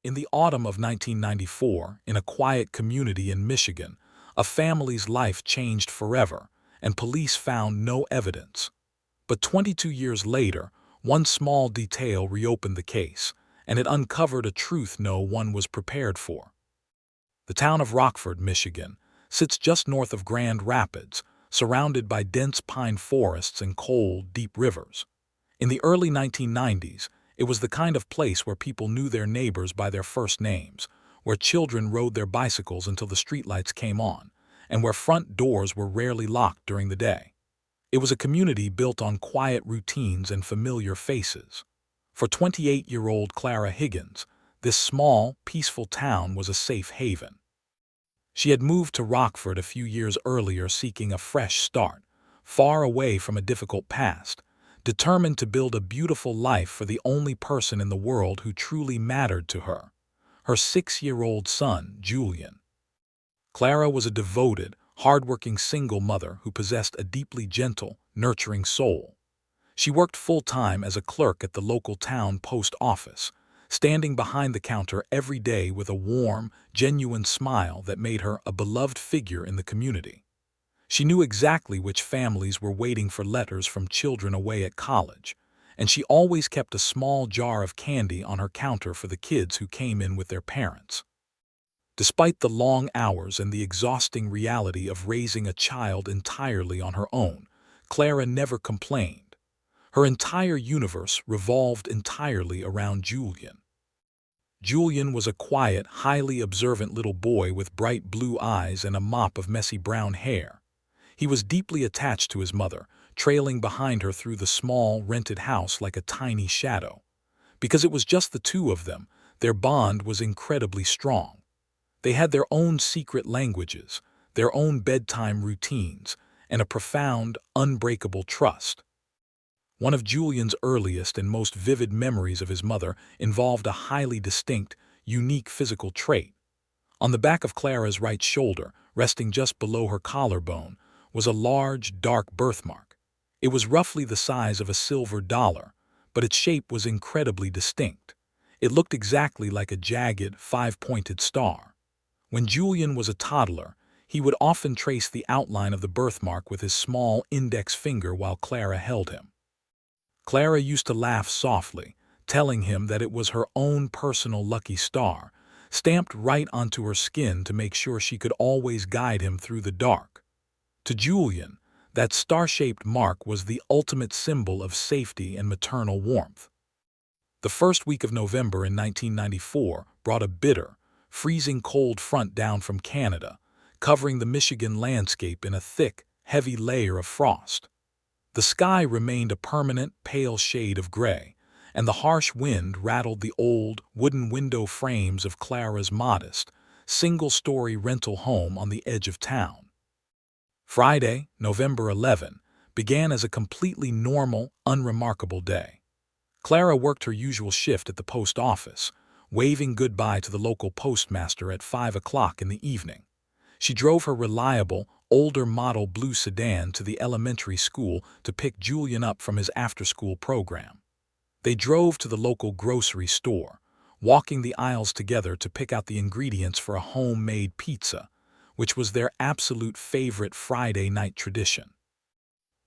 In the autumn of 1994, in a quiet community in Michigan, a family's life changed forever, and police found no evidence. But 22 years later, one small detail reopened the case, and it uncovered a truth no one was prepared for. The town of Rockford, Michigan, sits just north of Grand Rapids, surrounded by dense pine forests and cold, deep rivers. In the early 1990s, it was the kind of place where people knew their neighbors by their first names, where children rode their bicycles until the streetlights came on, and where front doors were rarely locked during the day. It was a community built on quiet routines and familiar faces. For 28-year-old Clara Higgins, this small, peaceful town was a safe haven. She had moved to Rockford a few years earlier seeking a fresh start, far away from a difficult past, determined to build a beautiful life for the only person in the world who truly mattered to her, her 6-year-old son, Julian. Clara was a devoted, hardworking single mother who possessed a deeply gentle, nurturing soul. She worked full-time as a clerk at the local town post office, standing behind the counter every day with a warm, genuine smile that made her a beloved figure in the community. She knew exactly which families were waiting for letters from children away at college, and she always kept a small jar of candy on her counter for the kids who came in with their parents. Despite the long hours and the exhausting reality of raising a child entirely on her own, Clara never complained. Her entire universe revolved entirely around Julian. Julian was a quiet, highly observant little boy with bright blue eyes and a mop of messy brown hair. He was deeply attached to his mother, trailing behind her through the small, rented house like a tiny shadow. Because it was just the two of them, their bond was incredibly strong. They had their own secret languages, their own bedtime routines, and a profound, unbreakable trust. One of Julian's earliest and most vivid memories of his mother involved a highly distinct, unique physical trait. On the back of Clara's right shoulder, resting just below her collarbone, was a large, dark birthmark. It was roughly the size of a silver dollar, but its shape was incredibly distinct. It looked exactly like a jagged, five-pointed star. When Julian was a toddler, he would often trace the outline of the birthmark with his small index finger while Clara held him. Clara used to laugh softly, telling him that it was her own personal lucky star, stamped right onto her skin to make sure she could always guide him through the dark. To Julian, that star-shaped mark was the ultimate symbol of safety and maternal warmth. The first week of November in 1994 brought a bitter, freezing cold front down from Canada, covering the Michigan landscape in a thick, heavy layer of frost. The sky remained a permanent, pale shade of gray, and the harsh wind rattled the old, wooden window frames of Clara's modest, single-story rental home on the edge of town. Friday, November 11, began as a completely normal, unremarkable day. Clara worked her usual shift at the post office, waving goodbye to the local postmaster at 5 o'clock in the evening. She drove her reliable, older model blue sedan to the elementary school to pick Julian up from his after-school program. They drove to the local grocery store, walking the aisles together to pick out the ingredients for a homemade pizza, which was their absolute favorite Friday night tradition.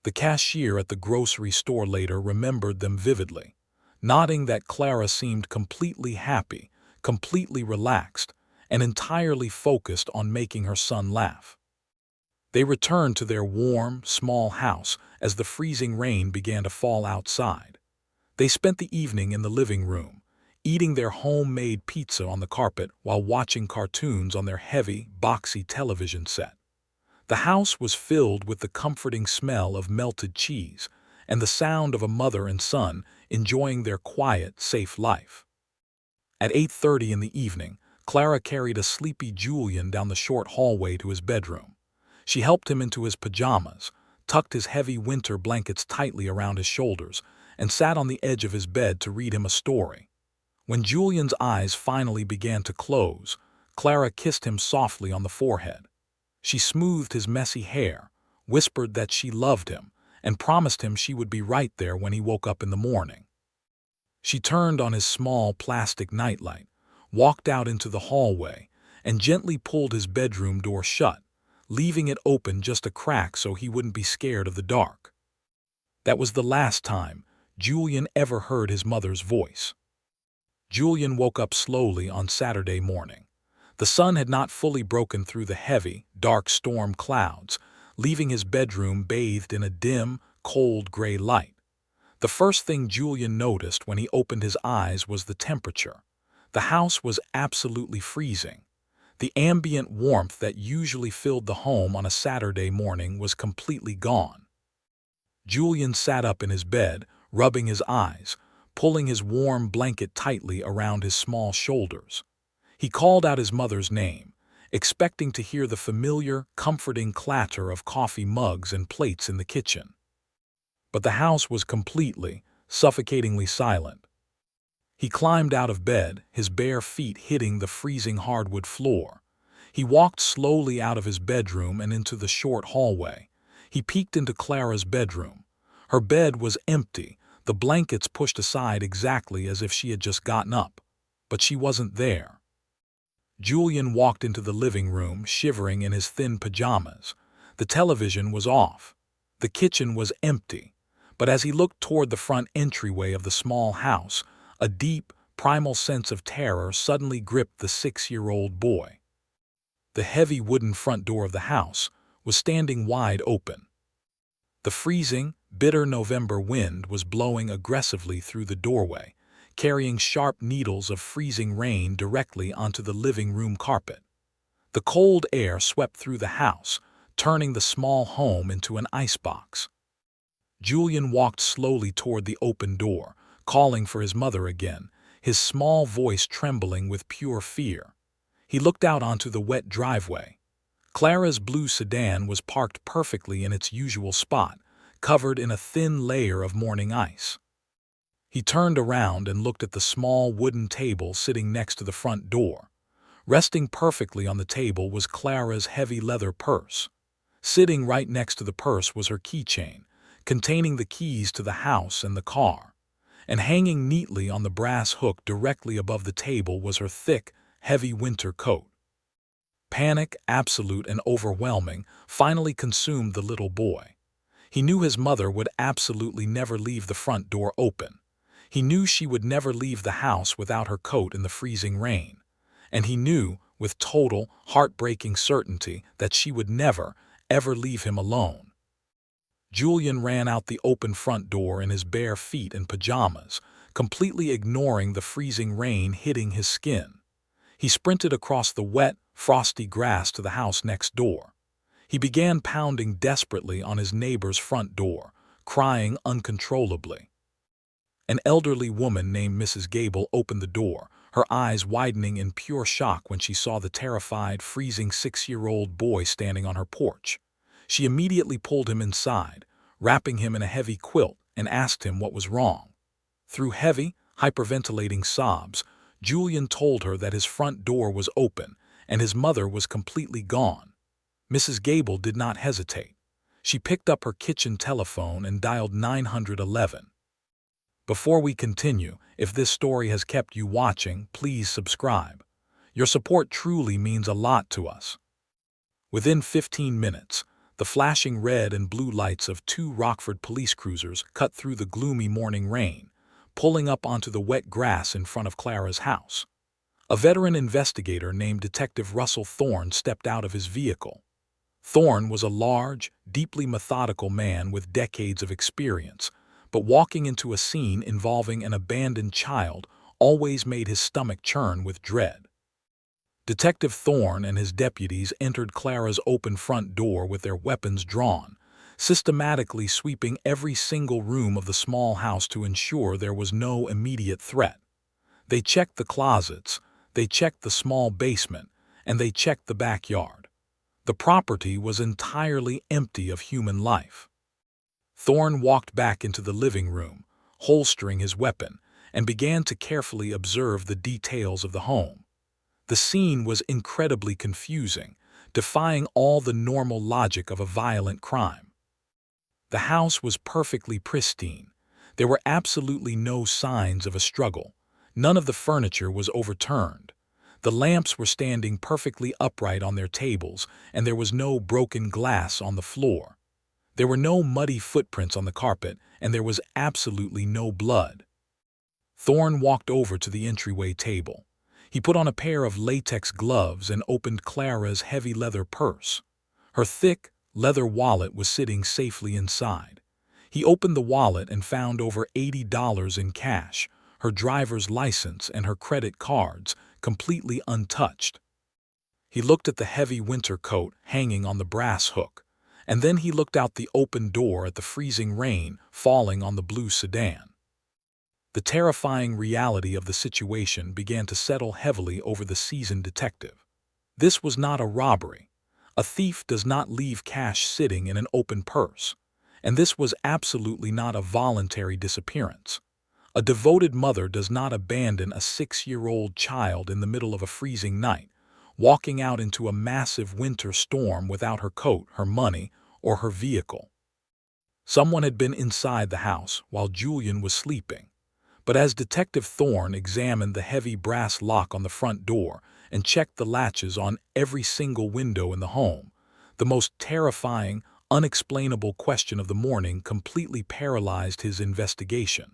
The cashier at the grocery store later remembered them vividly, noting that Clara seemed completely happy, completely relaxed, and entirely focused on making her son laugh. They returned to their warm, small house as the freezing rain began to fall outside. They spent the evening in the living room, eating their homemade pizza on the carpet while watching cartoons on their heavy, boxy television set. The house was filled with the comforting smell of melted cheese and the sound of a mother and son enjoying their quiet, safe life. At 8:30 in the evening, Clara carried a sleepy Julian down the short hallway to his bedroom. She helped him into his pajamas, tucked his heavy winter blankets tightly around his shoulders, and sat on the edge of his bed to read him a story. When Julian's eyes finally began to close, Clara kissed him softly on the forehead. She smoothed his messy hair, whispered that she loved him, and promised him she would be right there when he woke up in the morning. She turned on his small plastic nightlight, walked out into the hallway, and gently pulled his bedroom door shut, leaving it open just a crack so he wouldn't be scared of the dark. That was the last time Julian ever heard his mother's voice. Julian woke up slowly on Saturday morning. The sun had not fully broken through the heavy, dark storm clouds, leaving his bedroom bathed in a dim, cold gray light. The first thing Julian noticed when he opened his eyes was the temperature. The house was absolutely freezing. The ambient warmth that usually filled the home on a Saturday morning was completely gone. Julian sat up in his bed, rubbing his eyes, pulling his warm blanket tightly around his small shoulders. He called out his mother's name, expecting to hear the familiar, comforting clatter of coffee mugs and plates in the kitchen. But the house was completely, suffocatingly silent. He climbed out of bed, his bare feet hitting the freezing hardwood floor. He walked slowly out of his bedroom and into the short hallway. He peeked into Clara's bedroom. Her bed was empty, the blankets pushed aside exactly as if she had just gotten up. But she wasn't there. Julian walked into the living room, shivering in his thin pajamas. The television was off. The kitchen was empty. But as he looked toward the front entryway of the small house, a deep, primal sense of terror suddenly gripped the 6-year-old boy. The heavy wooden front door of the house was standing wide open. The freezing, bitter November wind was blowing aggressively through the doorway, carrying sharp needles of freezing rain directly onto the living room carpet. The cold air swept through the house, turning the small home into an icebox. Julian walked slowly toward the open door, calling for his mother again, his small voice trembling with pure fear. He looked out onto the wet driveway. Clara's blue sedan was parked perfectly in its usual spot, covered in a thin layer of morning ice. He turned around and looked at the small wooden table sitting next to the front door. Resting perfectly on the table was Clara's heavy leather purse. Sitting right next to the purse was her keychain, containing the keys to the house and the car. And hanging neatly on the brass hook directly above the table was her thick, heavy winter coat. Panic, absolute and overwhelming, finally consumed the little boy. He knew his mother would absolutely never leave the front door open. He knew she would never leave the house without her coat in the freezing rain. And he knew, with total, heartbreaking certainty, that she would never, ever leave him alone. Julian ran out the open front door in his bare feet and pajamas, completely ignoring the freezing rain hitting his skin. He sprinted across the wet, frosty grass to the house next door. He began pounding desperately on his neighbor's front door, crying uncontrollably. An elderly woman named Mrs. Gable opened the door, her eyes widening in pure shock when she saw the terrified, freezing 6-year-old boy standing on her porch. She immediately pulled him inside, wrapping him in a heavy quilt, and asked him what was wrong. Through heavy, hyperventilating sobs, Julian told her that his front door was open and his mother was completely gone. Mrs. Gable did not hesitate. She picked up her kitchen telephone and dialed 911. Before we continue, if this story has kept you watching, please subscribe. Your support truly means a lot to us. Within 15 minutes, the flashing red and blue lights of 2 Rockford police cruisers cut through the gloomy morning rain, pulling up onto the wet grass in front of Clara's house. A veteran investigator named Detective Russell Thorne stepped out of his vehicle. Thorne was a large, deeply methodical man with decades of experience, but walking into a scene involving an abandoned child always made his stomach churn with dread. Detective Thorne and his deputies entered Clara's open front door with their weapons drawn, systematically sweeping every single room of the small house to ensure there was no immediate threat. They checked the closets, they checked the small basement, and they checked the backyard. The property was entirely empty of human life. Thorne walked back into the living room, holstering his weapon, and began to carefully observe the details of the home. The scene was incredibly confusing, defying all the normal logic of a violent crime. The house was perfectly pristine. There were absolutely no signs of a struggle. None of the furniture was overturned. The lamps were standing perfectly upright on their tables, and there was no broken glass on the floor. There were no muddy footprints on the carpet, and there was absolutely no blood. Thorne walked over to the entryway table. He put on a pair of latex gloves and opened Clara's heavy leather purse. Her thick, leather wallet was sitting safely inside. He opened the wallet and found over $80 in cash, her driver's license and her credit cards, completely untouched. He looked at the heavy winter coat hanging on the brass hook, and then he looked out the open door at the freezing rain falling on the blue sedan. The terrifying reality of the situation began to settle heavily over the seasoned detective. This was not a robbery. A thief does not leave cash sitting in an open purse, and this was absolutely not a voluntary disappearance. A devoted mother does not abandon a 6-year-old child in the middle of a freezing night, walking out into a massive winter storm without her coat, her money, or her vehicle. Someone had been inside the house while Julian was sleeping. But as Detective Thorne examined the heavy brass lock on the front door and checked the latches on every single window in the home, the most terrifying, unexplainable question of the morning completely paralyzed his investigation.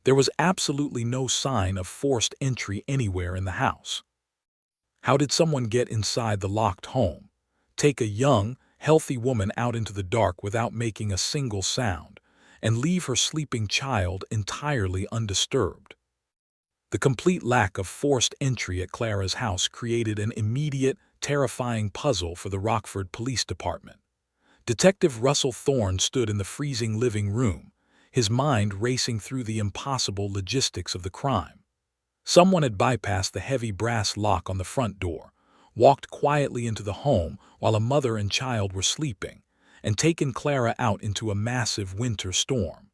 There was absolutely no sign of forced entry anywhere in the house. How did someone get inside the locked home, take a young, healthy woman out into the dark without making a single sound, and leave her sleeping child entirely undisturbed? The complete lack of forced entry at Clara's house created an immediate, terrifying puzzle for the Rockford Police Department. Detective Russell Thorne stood in the freezing living room, his mind racing through the impossible logistics of the crime. Someone had bypassed the heavy brass lock on the front door, walked quietly into the home while a mother and child were sleeping, and taken Clara out into a massive winter storm.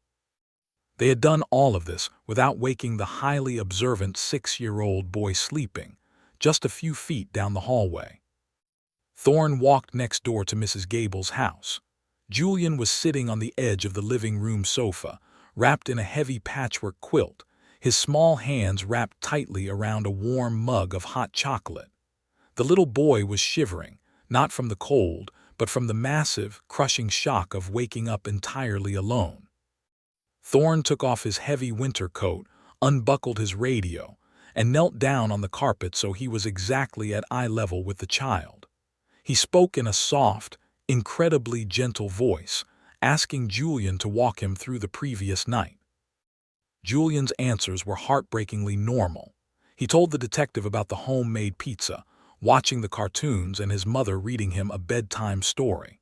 They had done all of this without waking the highly observant 6-year-old boy sleeping, just a few feet down the hallway. Thorne walked next door to Mrs. Gable's house. Julian was sitting on the edge of the living room sofa, wrapped in a heavy patchwork quilt, his small hands wrapped tightly around a warm mug of hot chocolate. The little boy was shivering, not from the cold, but from the massive, crushing shock of waking up entirely alone. Thorne took off his heavy winter coat, unbuckled his radio, and knelt down on the carpet so he was exactly at eye level with the child. He spoke in a soft, incredibly gentle voice, asking Julian to walk him through the previous night. Julian's answers were heartbreakingly normal. He told the detective about the homemade pizza, watching the cartoons, and his mother reading him a bedtime story.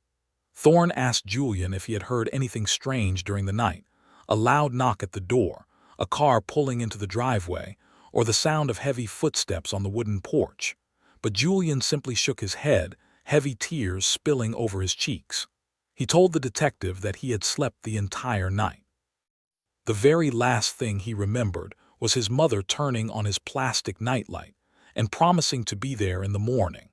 Thorne asked Julian if he had heard anything strange during the night, a loud knock at the door, a car pulling into the driveway, or the sound of heavy footsteps on the wooden porch. But Julian simply shook his head, heavy tears spilling over his cheeks. He told the detective that he had slept the entire night. The very last thing he remembered was his mother turning on his plastic nightlight and promising to be there in the morning.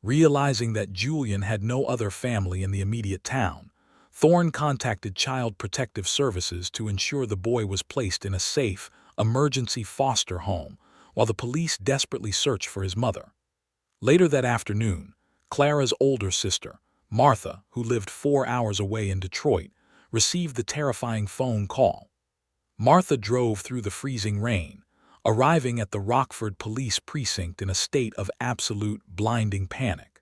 Realizing that Julian had no other family in the immediate town, Thorne contacted Child Protective Services to ensure the boy was placed in a safe, emergency foster home while the police desperately searched for his mother. Later that afternoon, Clara's older sister, Martha, who lived 4 hours away in Detroit, received the terrifying phone call. Martha drove through the freezing rain, arriving at the Rockford Police Precinct in a state of absolute blinding panic.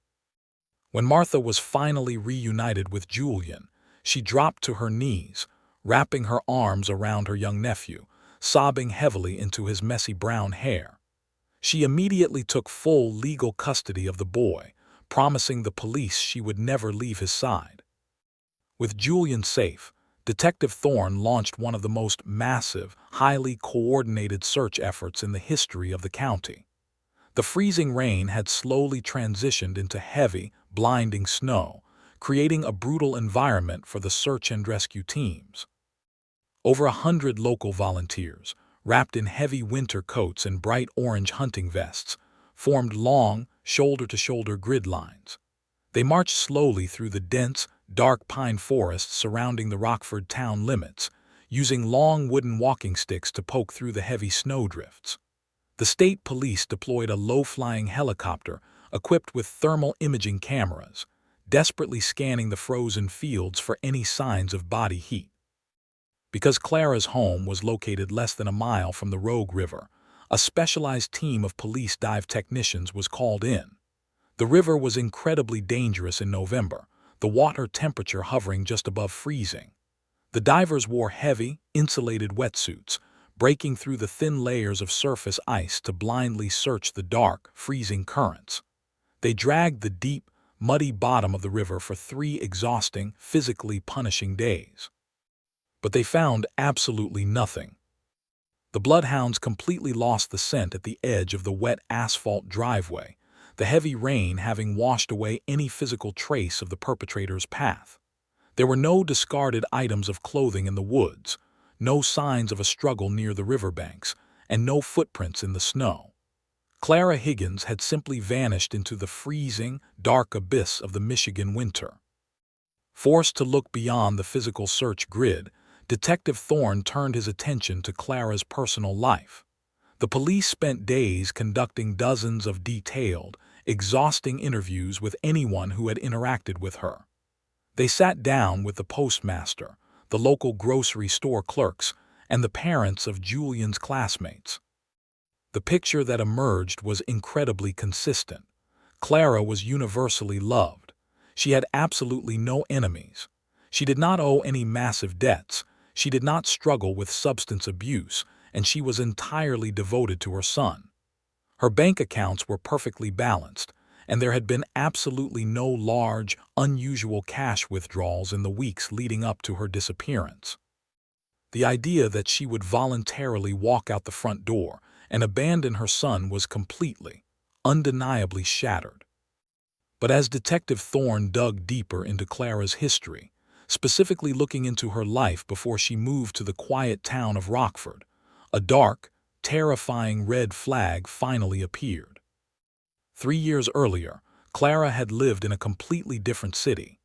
When Martha was finally reunited with Julian, she dropped to her knees, wrapping her arms around her young nephew, sobbing heavily into his messy brown hair. She immediately took full legal custody of the boy, promising the police she would never leave his side. With Julian safe, Detective Thorne launched one of the most massive, highly coordinated search efforts in the history of the county. The freezing rain had slowly transitioned into heavy, blinding snow, creating a brutal environment for the search and rescue teams. Over 100 local volunteers, wrapped in heavy winter coats and bright orange hunting vests, formed long, shoulder-to-shoulder grid lines. They marched slowly through the dense, dark pine forests surrounding the Rockford town limits, using long wooden walking sticks to poke through the heavy snowdrifts. The The state police deployed a low-flying helicopter equipped with thermal imaging cameras, desperately scanning the frozen fields for any signs of body heat. Because Clara's home was located less than a mile from the Rogue River, a specialized team of police dive technicians was called in. The river was incredibly dangerous in November, the water temperature hovering just above freezing. The divers wore heavy, insulated wetsuits, breaking through the thin layers of surface ice to blindly search the dark, freezing currents. They dragged the deep, muddy bottom of the river for 3 exhausting, physically punishing days. But they found absolutely nothing. The bloodhounds completely lost the scent at the edge of the wet asphalt driveway, the heavy rain having washed away any physical trace of the perpetrator's path. There were no discarded items of clothing in the woods, no signs of a struggle near the riverbanks, and no footprints in the snow. Clara Higgins had simply vanished into the freezing, dark abyss of the Michigan winter. Forced to look beyond the physical search grid, Detective Thorne turned his attention to Clara's personal life. The police spent days conducting dozens of detailed, exhausting interviews with anyone who had interacted with her. They sat down with the postmaster, the local grocery store clerks, and the parents of Julian's classmates. The picture that emerged was incredibly consistent. Clara was universally loved. She had absolutely no enemies. She did not owe any massive debts. She did not struggle with substance abuse, and she was entirely devoted to her son. Her bank accounts were perfectly balanced, and there had been absolutely no large, unusual cash withdrawals in the weeks leading up to her disappearance. The idea that she would voluntarily walk out the front door and abandon her son was completely, undeniably shattered. But as Detective Thorne dug deeper into Clara's history, specifically looking into her life before she moved to the quiet town of Rockford, a dark, terrifying red flag finally appeared. 3 years earlier, Clara had lived in a completely different city.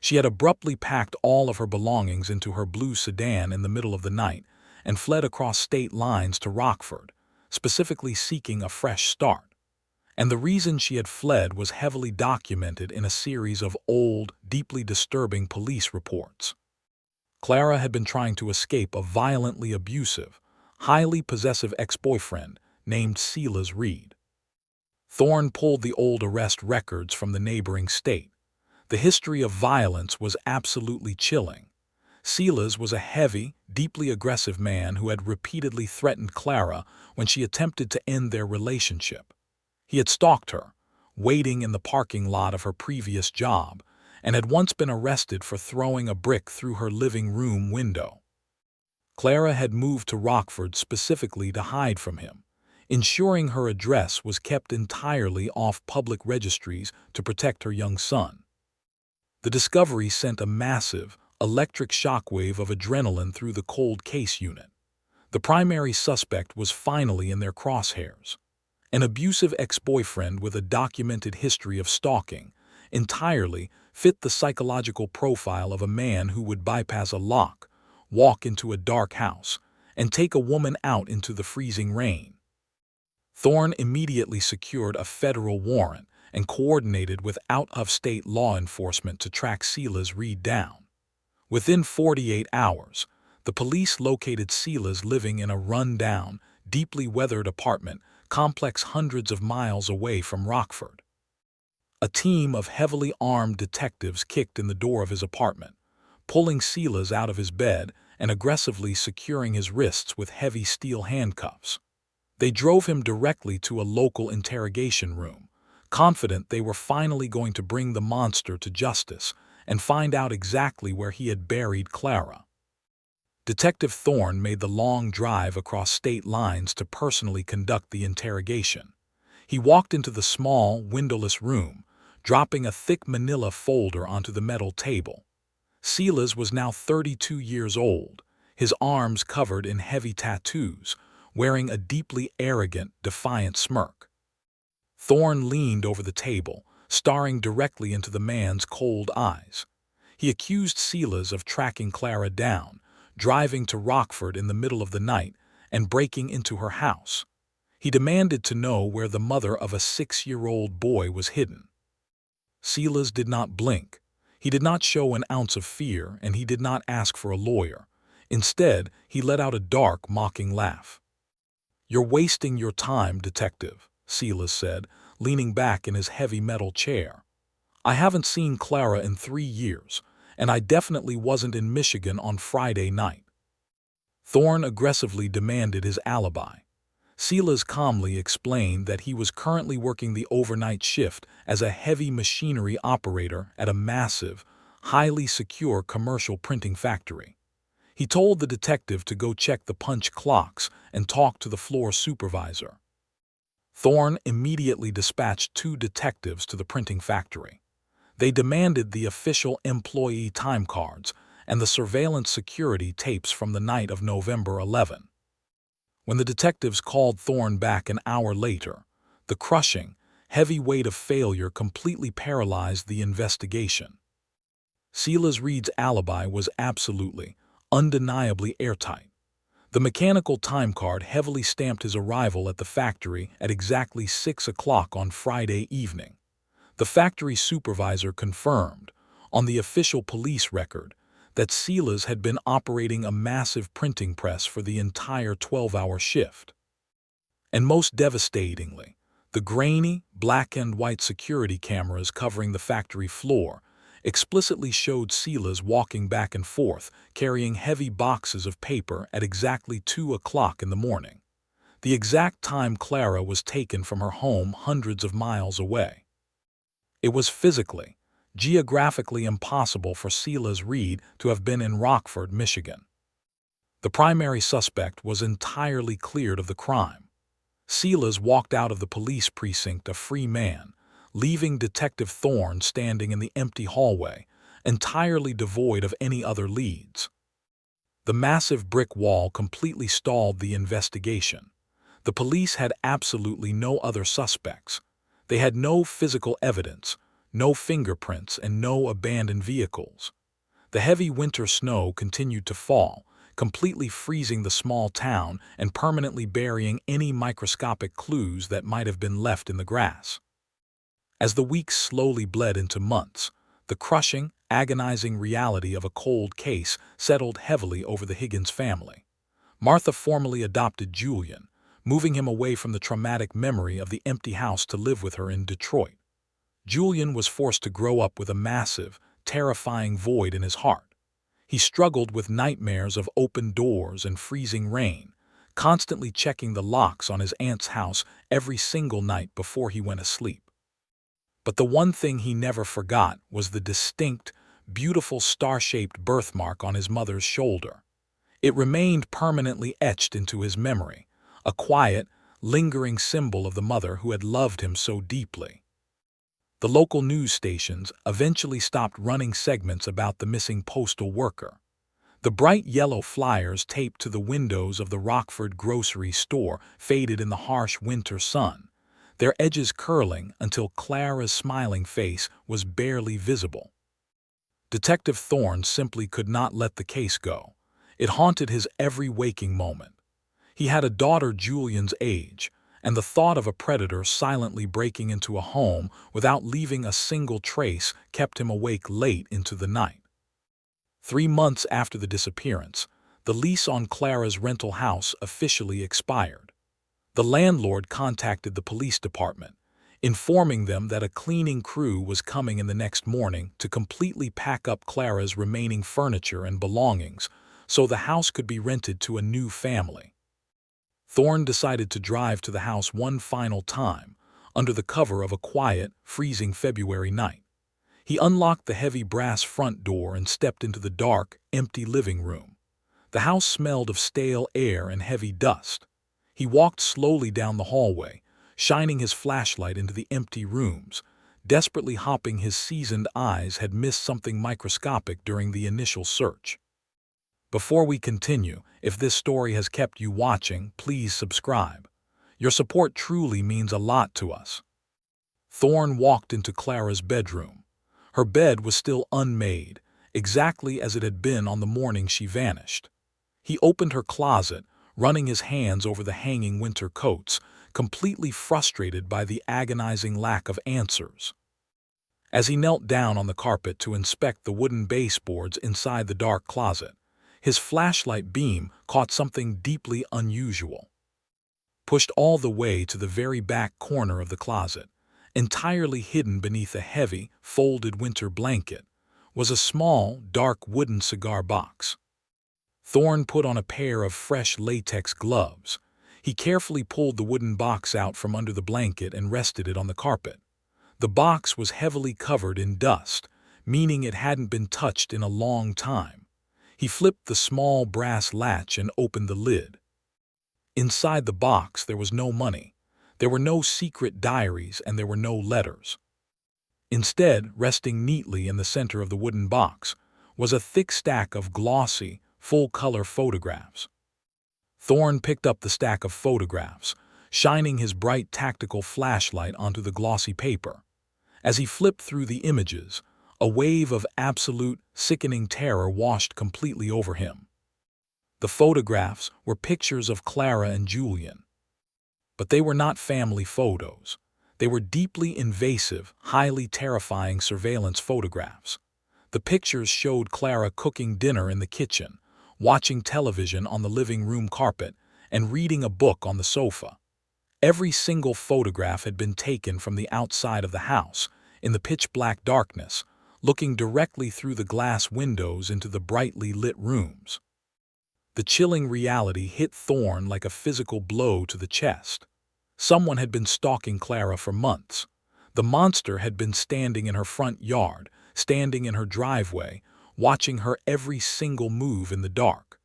She had abruptly packed all of her belongings into her blue sedan in the middle of the night and fled across state lines to Rockford, specifically seeking a fresh start. And the reason she had fled was heavily documented in a series of old, deeply disturbing police reports. Clara had been trying to escape a violently abusive, highly possessive ex-boyfriend named Silas Reed. Thorne pulled the old arrest records from the neighboring state. The history of violence was absolutely chilling. Silas was a heavy, deeply aggressive man who had repeatedly threatened Clara when she attempted to end their relationship. He had stalked her, waiting in the parking lot of her previous job, and had once been arrested for throwing a brick through her living room window. Clara had moved to Rockford specifically to hide from him, ensuring her address was kept entirely off public registries to protect her young son. The discovery sent a massive, electric shockwave of adrenaline through the cold case unit. The primary suspect was finally in their crosshairs. An abusive ex-boyfriend with a documented history of stalking entirely fit the psychological profile of a man who would bypass a lock, walk into a dark house, and take a woman out into the freezing rain. Thorne immediately secured a federal warrant and coordinated with out-of-state law enforcement to track Silas Reed down. Within 48 hours, the police located Silas living in a run-down, deeply weathered apartment complex hundreds of miles away from Rockford. A team of heavily armed detectives kicked in the door of his apartment, pulling Silas out of his bed and aggressively securing his wrists with heavy steel handcuffs. They drove him directly to a local interrogation room, confident they were finally going to bring the monster to justice and find out exactly where he had buried Clara. Detective Thorne made the long drive across state lines to personally conduct the interrogation. He walked into the small, windowless room, dropping a thick manila folder onto the metal table. Silas was now 32 years old, his arms covered in heavy tattoos, wearing a deeply arrogant, defiant smirk. Thorne leaned over the table, staring directly into the man's cold eyes. He accused Silas of tracking Clara down, driving to Rockford in the middle of the night, and breaking into her house. He demanded to know where the mother of a 6-year-old boy was hidden. Silas did not blink. He did not show an ounce of fear, and he did not ask for a lawyer. Instead, he let out a dark, mocking laugh. "You're wasting your time, detective," Silas said, leaning back in his heavy metal chair. "I haven't seen Clara in 3 years, and I definitely wasn't in Michigan on Friday night." Thorne aggressively demanded his alibi. Silas calmly explained that he was currently working the overnight shift as a heavy machinery operator at a massive, highly secure commercial printing factory. He told the detective to go check the punch clocks and talk to the floor supervisor. Thorne immediately dispatched 2 detectives to the printing factory. They demanded the official employee time cards and the surveillance security tapes from the night of November 11. When the detectives called Thorne back an hour later, the crushing, heavy weight of failure completely paralyzed the investigation. Silas Reed's alibi was absolutely, undeniably airtight. The mechanical time card heavily stamped his arrival at the factory at exactly 6 o'clock on Friday evening. The factory supervisor confirmed, on the official police record, that Silas had been operating a massive printing press for the entire 12-hour shift. And most devastatingly, the grainy, black-and-white security cameras covering the factory floor explicitly showed Silas walking back and forth, carrying heavy boxes of paper at exactly 2 o'clock in the morning, the exact time Clara was taken from her home hundreds of miles away. It was physically, geographically impossible for Silas Reed to have been in Rockford, Michigan. The primary suspect was entirely cleared of the crime. Silas walked out of the police precinct a free man, leaving Detective Thorne standing in the empty hallway, entirely devoid of any other leads. The massive brick wall completely stalled the investigation. The police had absolutely no other suspects. They had no physical evidence, no fingerprints, and no abandoned vehicles. The heavy winter snow continued to fall, completely freezing the small town and permanently burying any microscopic clues that might have been left in the grass. As the weeks slowly bled into months, the crushing, agonizing reality of a cold case settled heavily over the Higgins family. Martha formally adopted Julian, moving him away from the traumatic memory of the empty house to live with her in Detroit. Julian was forced to grow up with a massive, terrifying void in his heart. He struggled with nightmares of open doors and freezing rain, constantly checking the locks on his aunt's house every single night before he went to sleep. But the one thing he never forgot was the distinct, beautiful star-shaped birthmark on his mother's shoulder. It remained permanently etched into his memory, a quiet, lingering symbol of the mother who had loved him so deeply. The local news stations eventually stopped running segments about the missing postal worker. The bright yellow flyers taped to the windows of the Rockford grocery store faded in the harsh winter sun, their edges curling until Clara's smiling face was barely visible. Detective Thorne simply could not let the case go. It haunted his every waking moment. He had a daughter Julian's age, and the thought of a predator silently breaking into a home without leaving a single trace kept him awake late into the night. 3 months after the disappearance, the lease on Clara's rental house officially expired. The landlord contacted the police department, informing them that a cleaning crew was coming in the next morning to completely pack up Clara's remaining furniture and belongings so the house could be rented to a new family. Thorne decided to drive to the house one final time, under the cover of a quiet, freezing February night. He unlocked the heavy brass front door and stepped into the dark, empty living room. The house smelled of stale air and heavy dust. He walked slowly down the hallway, shining his flashlight into the empty rooms, desperately hoping his seasoned eyes had missed something microscopic during the initial search. Before we continue, if this story has kept you watching, please subscribe. Your support truly means a lot to us. Thorne walked into Clara's bedroom. Her bed was still unmade, exactly as it had been on the morning she vanished. He opened her closet, running his hands over the hanging winter coats, completely frustrated by the agonizing lack of answers. As he knelt down on the carpet to inspect the wooden baseboards inside the dark closet, his flashlight beam caught something deeply unusual. Pushed all the way to the very back corner of the closet, entirely hidden beneath a heavy, folded winter blanket, was a small, dark wooden cigar box. Thorne put on a pair of fresh latex gloves. He carefully pulled the wooden box out from under the blanket and rested it on the carpet. The box was heavily covered in dust, meaning it hadn't been touched in a long time. He flipped the small brass latch and opened the lid. Inside the box there was no money. There were no secret diaries and there were no letters. Instead, resting neatly in the center of the wooden box, was a thick stack of glossy, full-color photographs. Thorne picked up the stack of photographs, shining his bright tactical flashlight onto the glossy paper. As he flipped through the images, a wave of absolute, sickening terror washed completely over him. The photographs were pictures of Clara and Julian. But they were not family photos. They were deeply invasive, highly terrifying surveillance photographs. The pictures showed Clara cooking dinner in the kitchen, watching television on the living room carpet, and reading a book on the sofa. Every single photograph had been taken from the outside of the house, in the pitch-black darkness, looking directly through the glass windows into the brightly lit rooms. The chilling reality hit Thorne like a physical blow to the chest. Someone had been stalking Clara for months. The monster had been standing in her front yard, standing in her driveway, watching her every single move in the dark.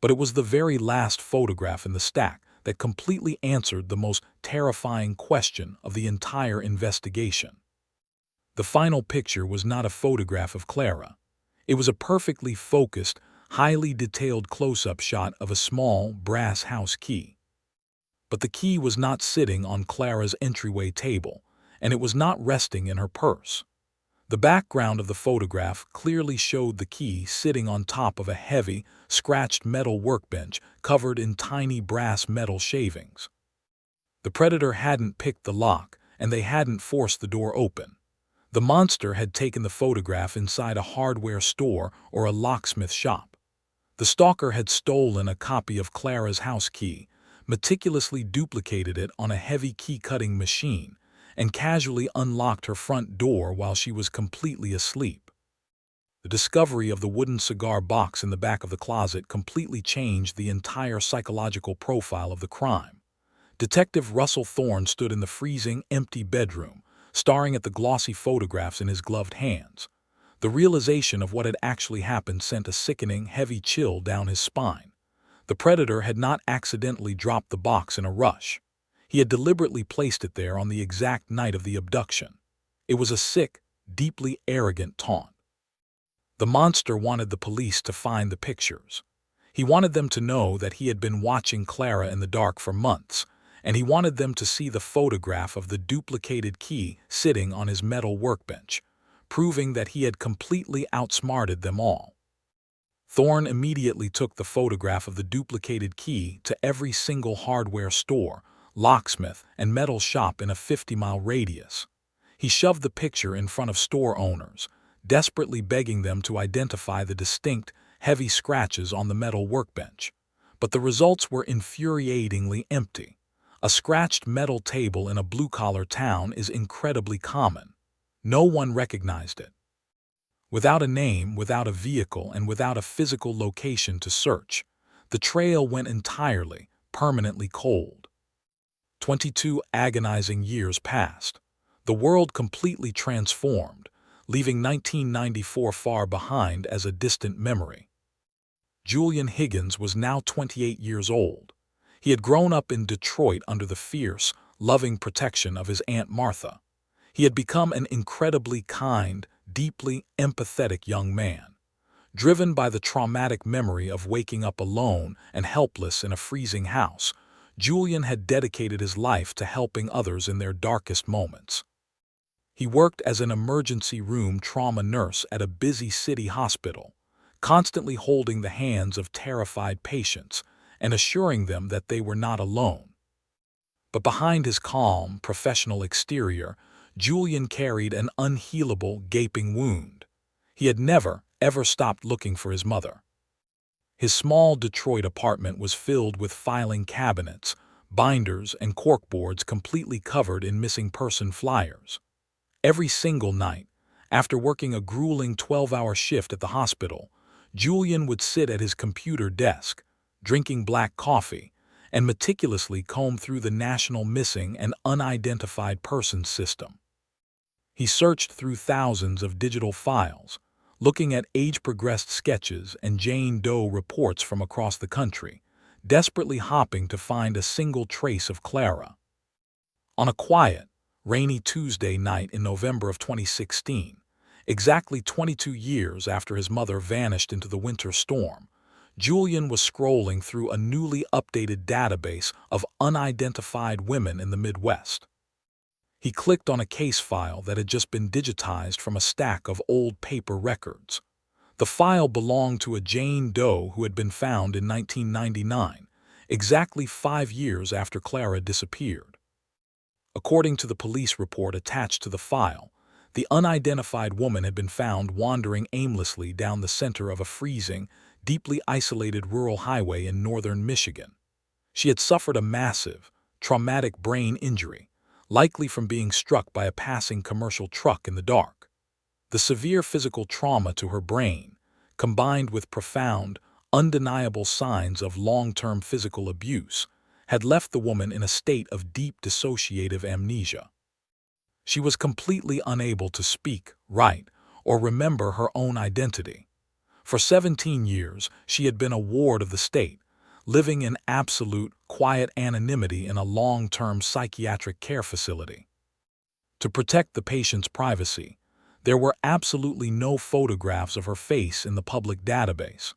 But it was the very last photograph in the stack that completely answered the most terrifying question of the entire investigation. The final picture was not a photograph of Clara. It was a perfectly focused, highly detailed close-up shot of a small, brass house key. But the key was not sitting on Clara's entryway table, and it was not resting in her purse. The background of the photograph clearly showed the key sitting on top of a heavy, scratched metal workbench covered in tiny brass metal shavings. The predator hadn't picked the lock, and they hadn't forced the door open. The monster had taken the photograph inside a hardware store or a locksmith shop. The stalker had stolen a copy of Clara's house key, meticulously duplicated it on a heavy key-cutting machine, and casually unlocked her front door while she was completely asleep. The discovery of the wooden cigar box in the back of the closet completely changed the entire psychological profile of the crime. Detective Russell Thorne stood in the freezing, empty bedroom, staring at the glossy photographs in his gloved hands. The realization of what had actually happened sent a sickening, heavy chill down his spine. The predator had not accidentally dropped the box in a rush. He had deliberately placed it there on the exact night of the abduction. It was a sick, deeply arrogant taunt. The monster wanted the police to find the pictures. He wanted them to know that he had been watching Clara in the dark for months, and he wanted them to see the photograph of the duplicated key sitting on his metal workbench, proving that he had completely outsmarted them all. Thorne immediately took the photograph of the duplicated key to every single hardware store, locksmith, and metal shop in a 50-mile radius. He shoved the picture in front of store owners, desperately begging them to identify the distinct, heavy scratches on the metal workbench. But the results were infuriatingly empty. A scratched metal table in a blue-collar town is incredibly common. No one recognized it. Without a name, without a vehicle, and without a physical location to search, the trail went entirely, permanently cold. 22 agonizing years passed. The world completely transformed, leaving 1994 far behind as a distant memory. Julian Higgins was now 28 years old. He had grown up in Detroit under the fierce, loving protection of his Aunt Martha. He had become an incredibly kind, deeply empathetic young man. Driven by the traumatic memory of waking up alone and helpless in a freezing house, Julian had dedicated his life to helping others in their darkest moments. He worked as an emergency room trauma nurse at a busy city hospital, constantly holding the hands of terrified patients and assuring them that they were not alone. But behind his calm, professional exterior, Julian carried an unhealable, gaping wound. He had never, ever stopped looking for his mother. His small Detroit apartment was filled with filing cabinets, binders, and corkboards completely covered in missing person flyers. Every single night, after working a grueling 12-hour shift at the hospital, Julian would sit at his computer desk, drinking black coffee, and meticulously comb through the National Missing and Unidentified Persons System. He searched through thousands of digital files, looking at age-progressed sketches and Jane Doe reports from across the country, desperately hoping to find a single trace of Clara. On a quiet, rainy Tuesday night in November of 2016, exactly 22 years after his mother vanished into the winter storm, Julian was scrolling through a newly updated database of unidentified women in the Midwest. He clicked on a case file that had just been digitized from a stack of old paper records. The file belonged to a Jane Doe who had been found in 1999, exactly 5 years after Clara disappeared. According to the police report attached to the file, the unidentified woman had been found wandering aimlessly down the center of a freezing, deeply isolated rural highway in northern Michigan. She had suffered a massive, traumatic brain injury, likely from being struck by a passing commercial truck in the dark. The severe physical trauma to her brain, combined with profound, undeniable signs of long-term physical abuse, had left the woman in a state of deep dissociative amnesia. She was completely unable to speak, write, or remember her own identity. For 17 years, she had been a ward of the state, living in absolute, quiet anonymity in a long-term psychiatric care facility. To protect the patient's privacy, there were absolutely no photographs of her face in the public database.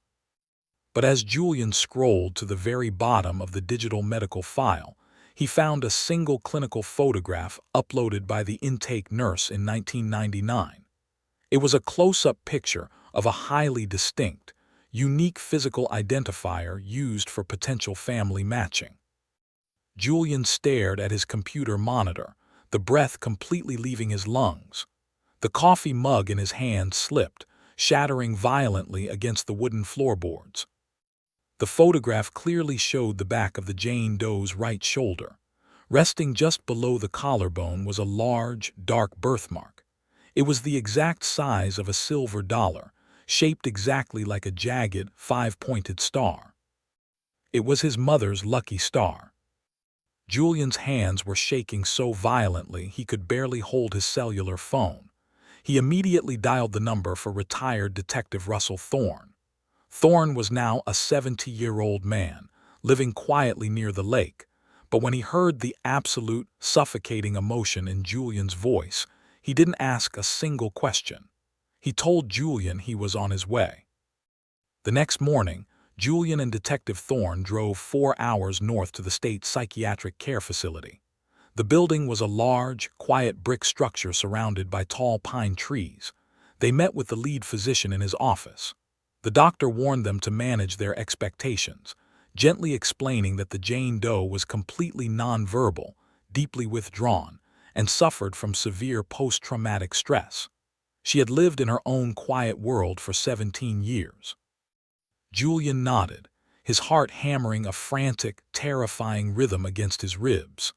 But as Julian scrolled to the very bottom of the digital medical file, he found a single clinical photograph uploaded by the intake nurse in 1999. It was a close-up picture of a highly distinct, unique physical identifier used for potential family matching. Julian stared at his computer monitor, the breath completely leaving his lungs. The coffee mug in his hand slipped, shattering violently against the wooden floorboards. The photograph clearly showed the back of the Jane Doe's right shoulder. Resting just below the collarbone was a large, dark birthmark. It was the exact size of a silver dollar, shaped exactly like a jagged, five-pointed star. It was his mother's lucky star. Julian's hands were shaking so violently he could barely hold his cellular phone. He immediately dialed the number for retired Detective Russell Thorne. Thorne was now a 70-year-old man, living quietly near the lake, but when he heard the absolute, suffocating emotion in Julian's voice, he didn't ask a single question. He told Julian he was on his way. The next morning, Julian and Detective Thorne drove 4 hours north to the state psychiatric care facility. The building was a large, quiet brick structure surrounded by tall pine trees. They met with the lead physician in his office. The doctor warned them to manage their expectations, gently explaining that the Jane Doe was completely nonverbal, deeply withdrawn, and suffered from severe post-traumatic stress. She had lived in her own quiet world for 17 years. Julian nodded, his heart hammering a frantic, terrifying rhythm against his ribs.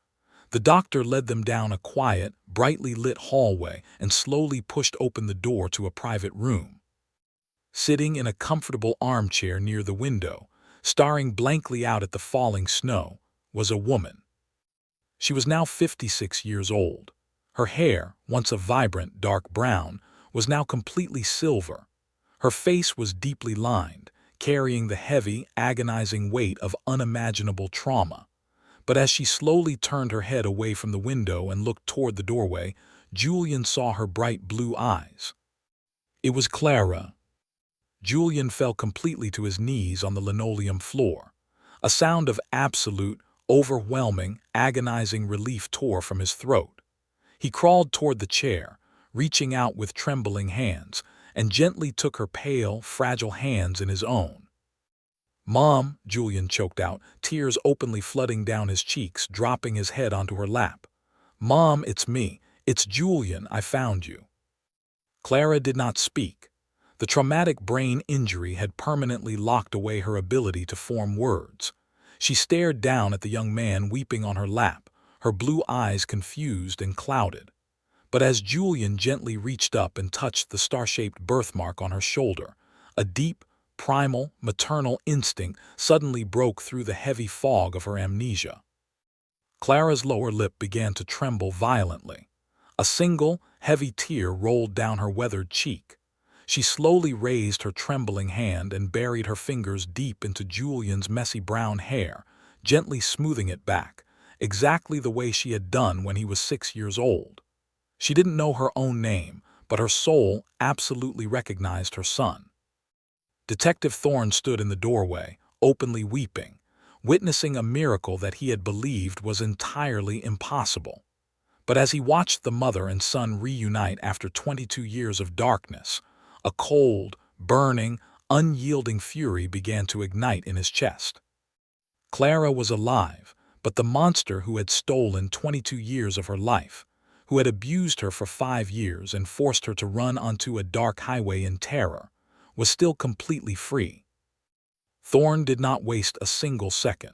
The doctor led them down a quiet, brightly lit hallway and slowly pushed open the door to a private room. Sitting in a comfortable armchair near the window, staring blankly out at the falling snow, was a woman. She was now 56 years old. Her hair, once a vibrant dark brown, was now completely silver. Her face was deeply lined, carrying the heavy, agonizing weight of unimaginable trauma. But as she slowly turned her head away from the window and looked toward the doorway, Julian saw her bright blue eyes. It was Clara. Julian fell completely to his knees on the linoleum floor. A sound of absolute, overwhelming, agonizing relief tore from his throat. He crawled toward the chair, reaching out with trembling hands, and gently took her pale, fragile hands in his own. "Mom," Julian choked out, tears openly flooding down his cheeks, dropping his head onto her lap. "Mom, it's me. It's Julian. I found you." Clara did not speak. The traumatic brain injury had permanently locked away her ability to form words. She stared down at the young man weeping on her lap, her blue eyes confused and clouded. But as Julian gently reached up and touched the star-shaped birthmark on her shoulder, a deep, primal, maternal instinct suddenly broke through the heavy fog of her amnesia. Clara's lower lip began to tremble violently. A single, heavy tear rolled down her weathered cheek. She slowly raised her trembling hand and buried her fingers deep into Julian's messy brown hair, gently smoothing it back, exactly the way she had done when he was 6 years old. She didn't know her own name, but her soul absolutely recognized her son. Detective Thorne stood in the doorway, openly weeping, witnessing a miracle that he had believed was entirely impossible. But as he watched the mother and son reunite after 22 years of darkness, a cold, burning, unyielding fury began to ignite in his chest. Clara was alive, but the monster who had stolen 22 years of her life, who had abused her for 5 years and forced her to run onto a dark highway in terror, was still completely free. Thorne did not waste a single second.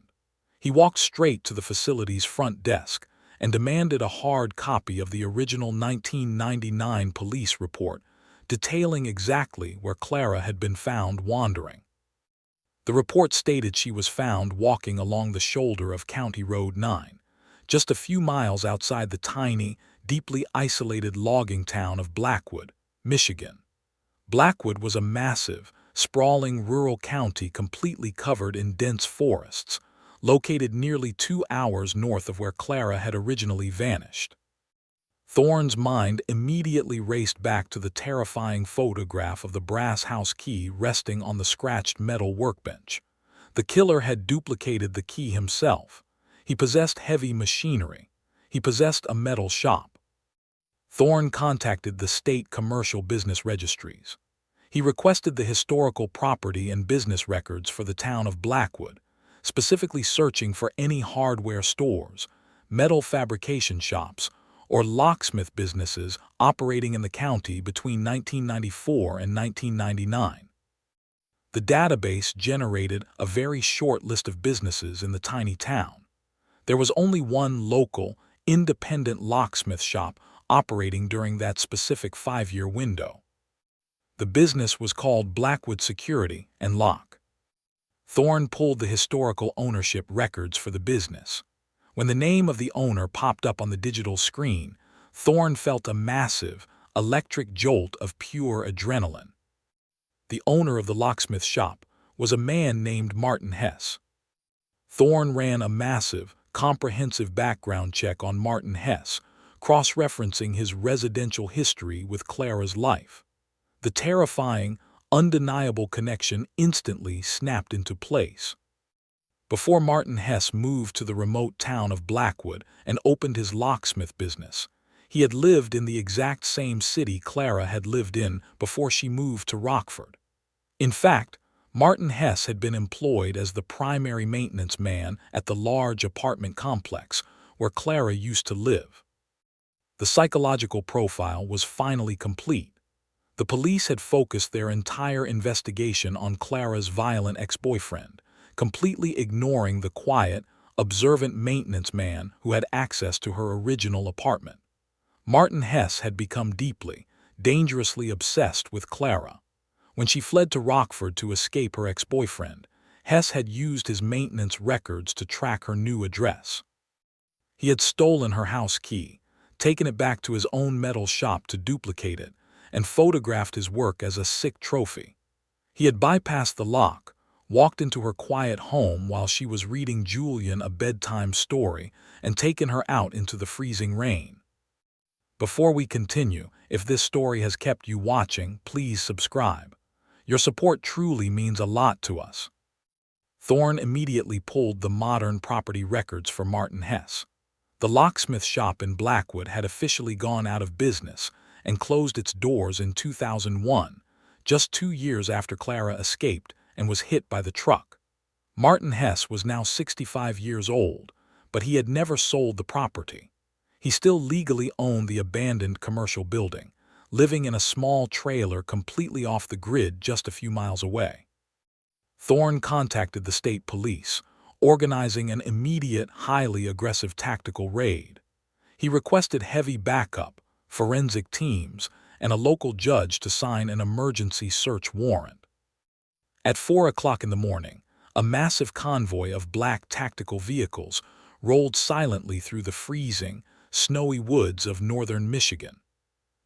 He walked straight to the facility's front desk and demanded a hard copy of the original 1999 police report detailing exactly where Clara had been found wandering. The report stated she was found walking along the shoulder of County Road 9, just a few miles outside the tiny, deeply isolated logging town of Blackwood, Michigan. Blackwood was a massive, sprawling rural county completely covered in dense forests, located nearly 2 hours north of where Clara had originally vanished. Thorne's mind immediately raced back to the terrifying photograph of the brass house key resting on the scratched metal workbench. The killer had duplicated the key himself. He possessed heavy machinery. He possessed a metal shop. Thorne contacted the state commercial business registries. He requested the historical property and business records for the town of Blackwood, specifically searching for any hardware stores, metal fabrication shops, or locksmith businesses operating in the county between 1994 and 1999. The database generated a very short list of businesses in the tiny town. There was only one local, independent locksmith shop operating during that specific 5-year window. The business was called Blackwood Security and Lock. Thorne pulled the historical ownership records for the business. When the name of the owner popped up on the digital screen, Thorne felt a massive, electric jolt of pure adrenaline. The owner of the locksmith shop was a man named Martin Hess. Thorne ran a massive, comprehensive background check on Martin Hess, cross-referencing his residential history with Clara's life. The terrifying, undeniable connection instantly snapped into place. Before Martin Hess moved to the remote town of Blackwood and opened his locksmith business, he had lived in the exact same city Clara had lived in before she moved to Rockford. In fact, Martin Hess had been employed as the primary maintenance man at the large apartment complex where Clara used to live. The psychological profile was finally complete. The police had focused their entire investigation on Clara's violent ex-boyfriend, completely ignoring the quiet, observant maintenance man who had access to her original apartment. Martin Hess had become deeply, dangerously obsessed with Clara. When she fled to Rockford to escape her ex-boyfriend, Hess had used his maintenance records to track her new address. He had stolen her house key, taken it back to his own metal shop to duplicate it, and photographed his work as a sick trophy. He had bypassed the lock, walked into her quiet home while she was reading Julian a bedtime story, and taken her out into the freezing rain. Before we continue, if this story has kept you watching, please subscribe. Your support truly means a lot to us. Thorne immediately pulled the modern property records for Martin Hess. The locksmith shop in Blackwood had officially gone out of business and closed its doors in 2001, just 2 years after Clara escaped and was hit by the truck. Martin Hess was now 65 years old, but he had never sold the property. He still legally owned the abandoned commercial building, living in a small trailer completely off the grid just a few miles away. Thorne contacted the state police, organizing an immediate, highly aggressive tactical raid. He requested heavy backup, forensic teams, and a local judge to sign an emergency search warrant. At 4 o'clock in the morning, a massive convoy of black tactical vehicles rolled silently through the freezing, snowy woods of northern Michigan.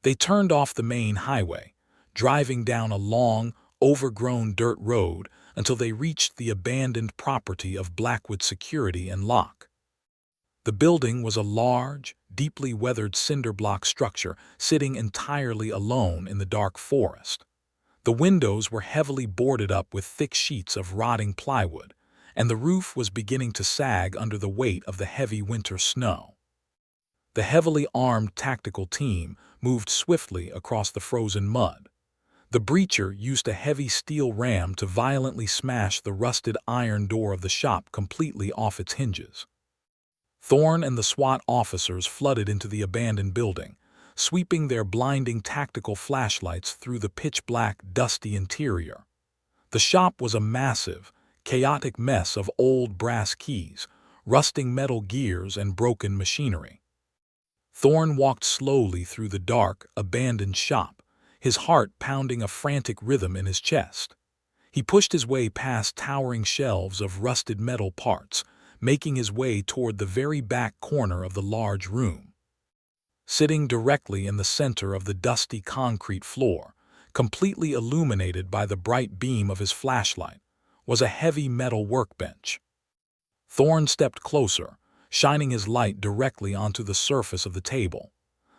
They turned off the main highway, driving down a long, overgrown dirt road until they reached the abandoned property of Blackwood Security and Lock. The building was a large, deeply weathered cinder block structure sitting entirely alone in the dark forest. The windows were heavily boarded up with thick sheets of rotting plywood, and the roof was beginning to sag under the weight of the heavy winter snow. The heavily armed tactical team moved swiftly across the frozen mud. The breacher used a heavy steel ram to violently smash the rusted iron door of the shop completely off its hinges. Thorne and the SWAT officers flooded into the abandoned building, sweeping their blinding tactical flashlights through the pitch-black, dusty interior. The shop was a massive, chaotic mess of old brass keys, rusting metal gears, and broken machinery. Thorne walked slowly through the dark, abandoned shop, his heart pounding a frantic rhythm in his chest. He pushed his way past towering shelves of rusted metal parts, making his way toward the very back corner of the large room. Sitting directly in the center of the dusty concrete floor, completely illuminated by the bright beam of his flashlight, was a heavy metal workbench. Thorne stepped closer, shining his light directly onto the surface of the table.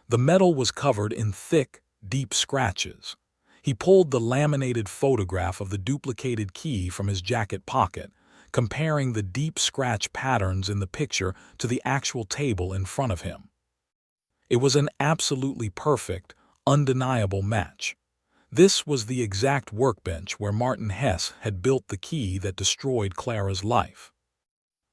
The metal was covered in thick, deep scratches. He pulled the laminated photograph of the duplicated key from his jacket pocket, comparing the deep scratch patterns in the picture to the actual table in front of him. It was an absolutely perfect, undeniable match. This was the exact workbench where Martin Hess had built the key that destroyed Clara's life.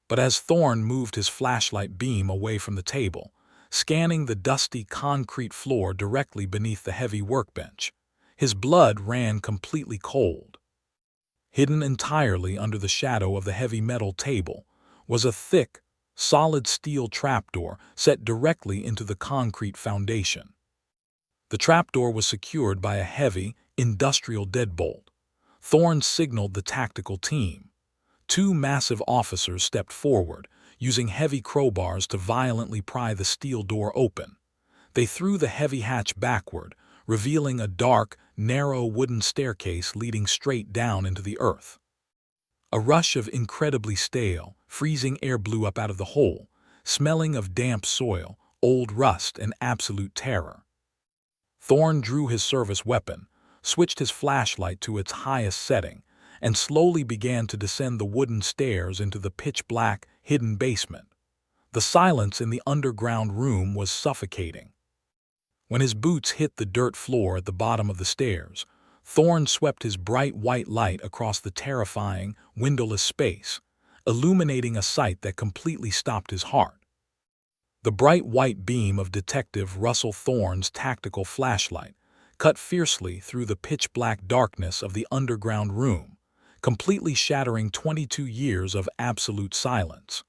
But as Thorne moved his flashlight beam away from the table, scanning the dusty concrete floor directly beneath the heavy workbench, his blood ran completely cold. Hidden entirely under the shadow of the heavy metal table was a thick, solid steel trapdoor set directly into the concrete foundation. The trapdoor was secured by a heavy, industrial deadbolt. Thorne signaled the tactical team. Two massive officers stepped forward, using heavy crowbars to violently pry the steel door open. They threw the heavy hatch backward, revealing a dark, narrow wooden staircase leading straight down into the earth. A rush of incredibly stale, freezing air blew up out of the hole, smelling of damp soil, old rust, and absolute terror. Thorne drew his service weapon, switched his flashlight to its highest setting, and slowly began to descend the wooden stairs into the pitch-black, hidden basement. The silence in the underground room was suffocating. When his boots hit the dirt floor at the bottom of the stairs, Thorne swept his bright white light across the terrifying, windowless space, illuminating a sight that completely stopped his heart. The bright white beam of Detective Russell Thorne's tactical flashlight cut fiercely through the pitch-black darkness of the underground room, completely shattering 22 years of absolute silence.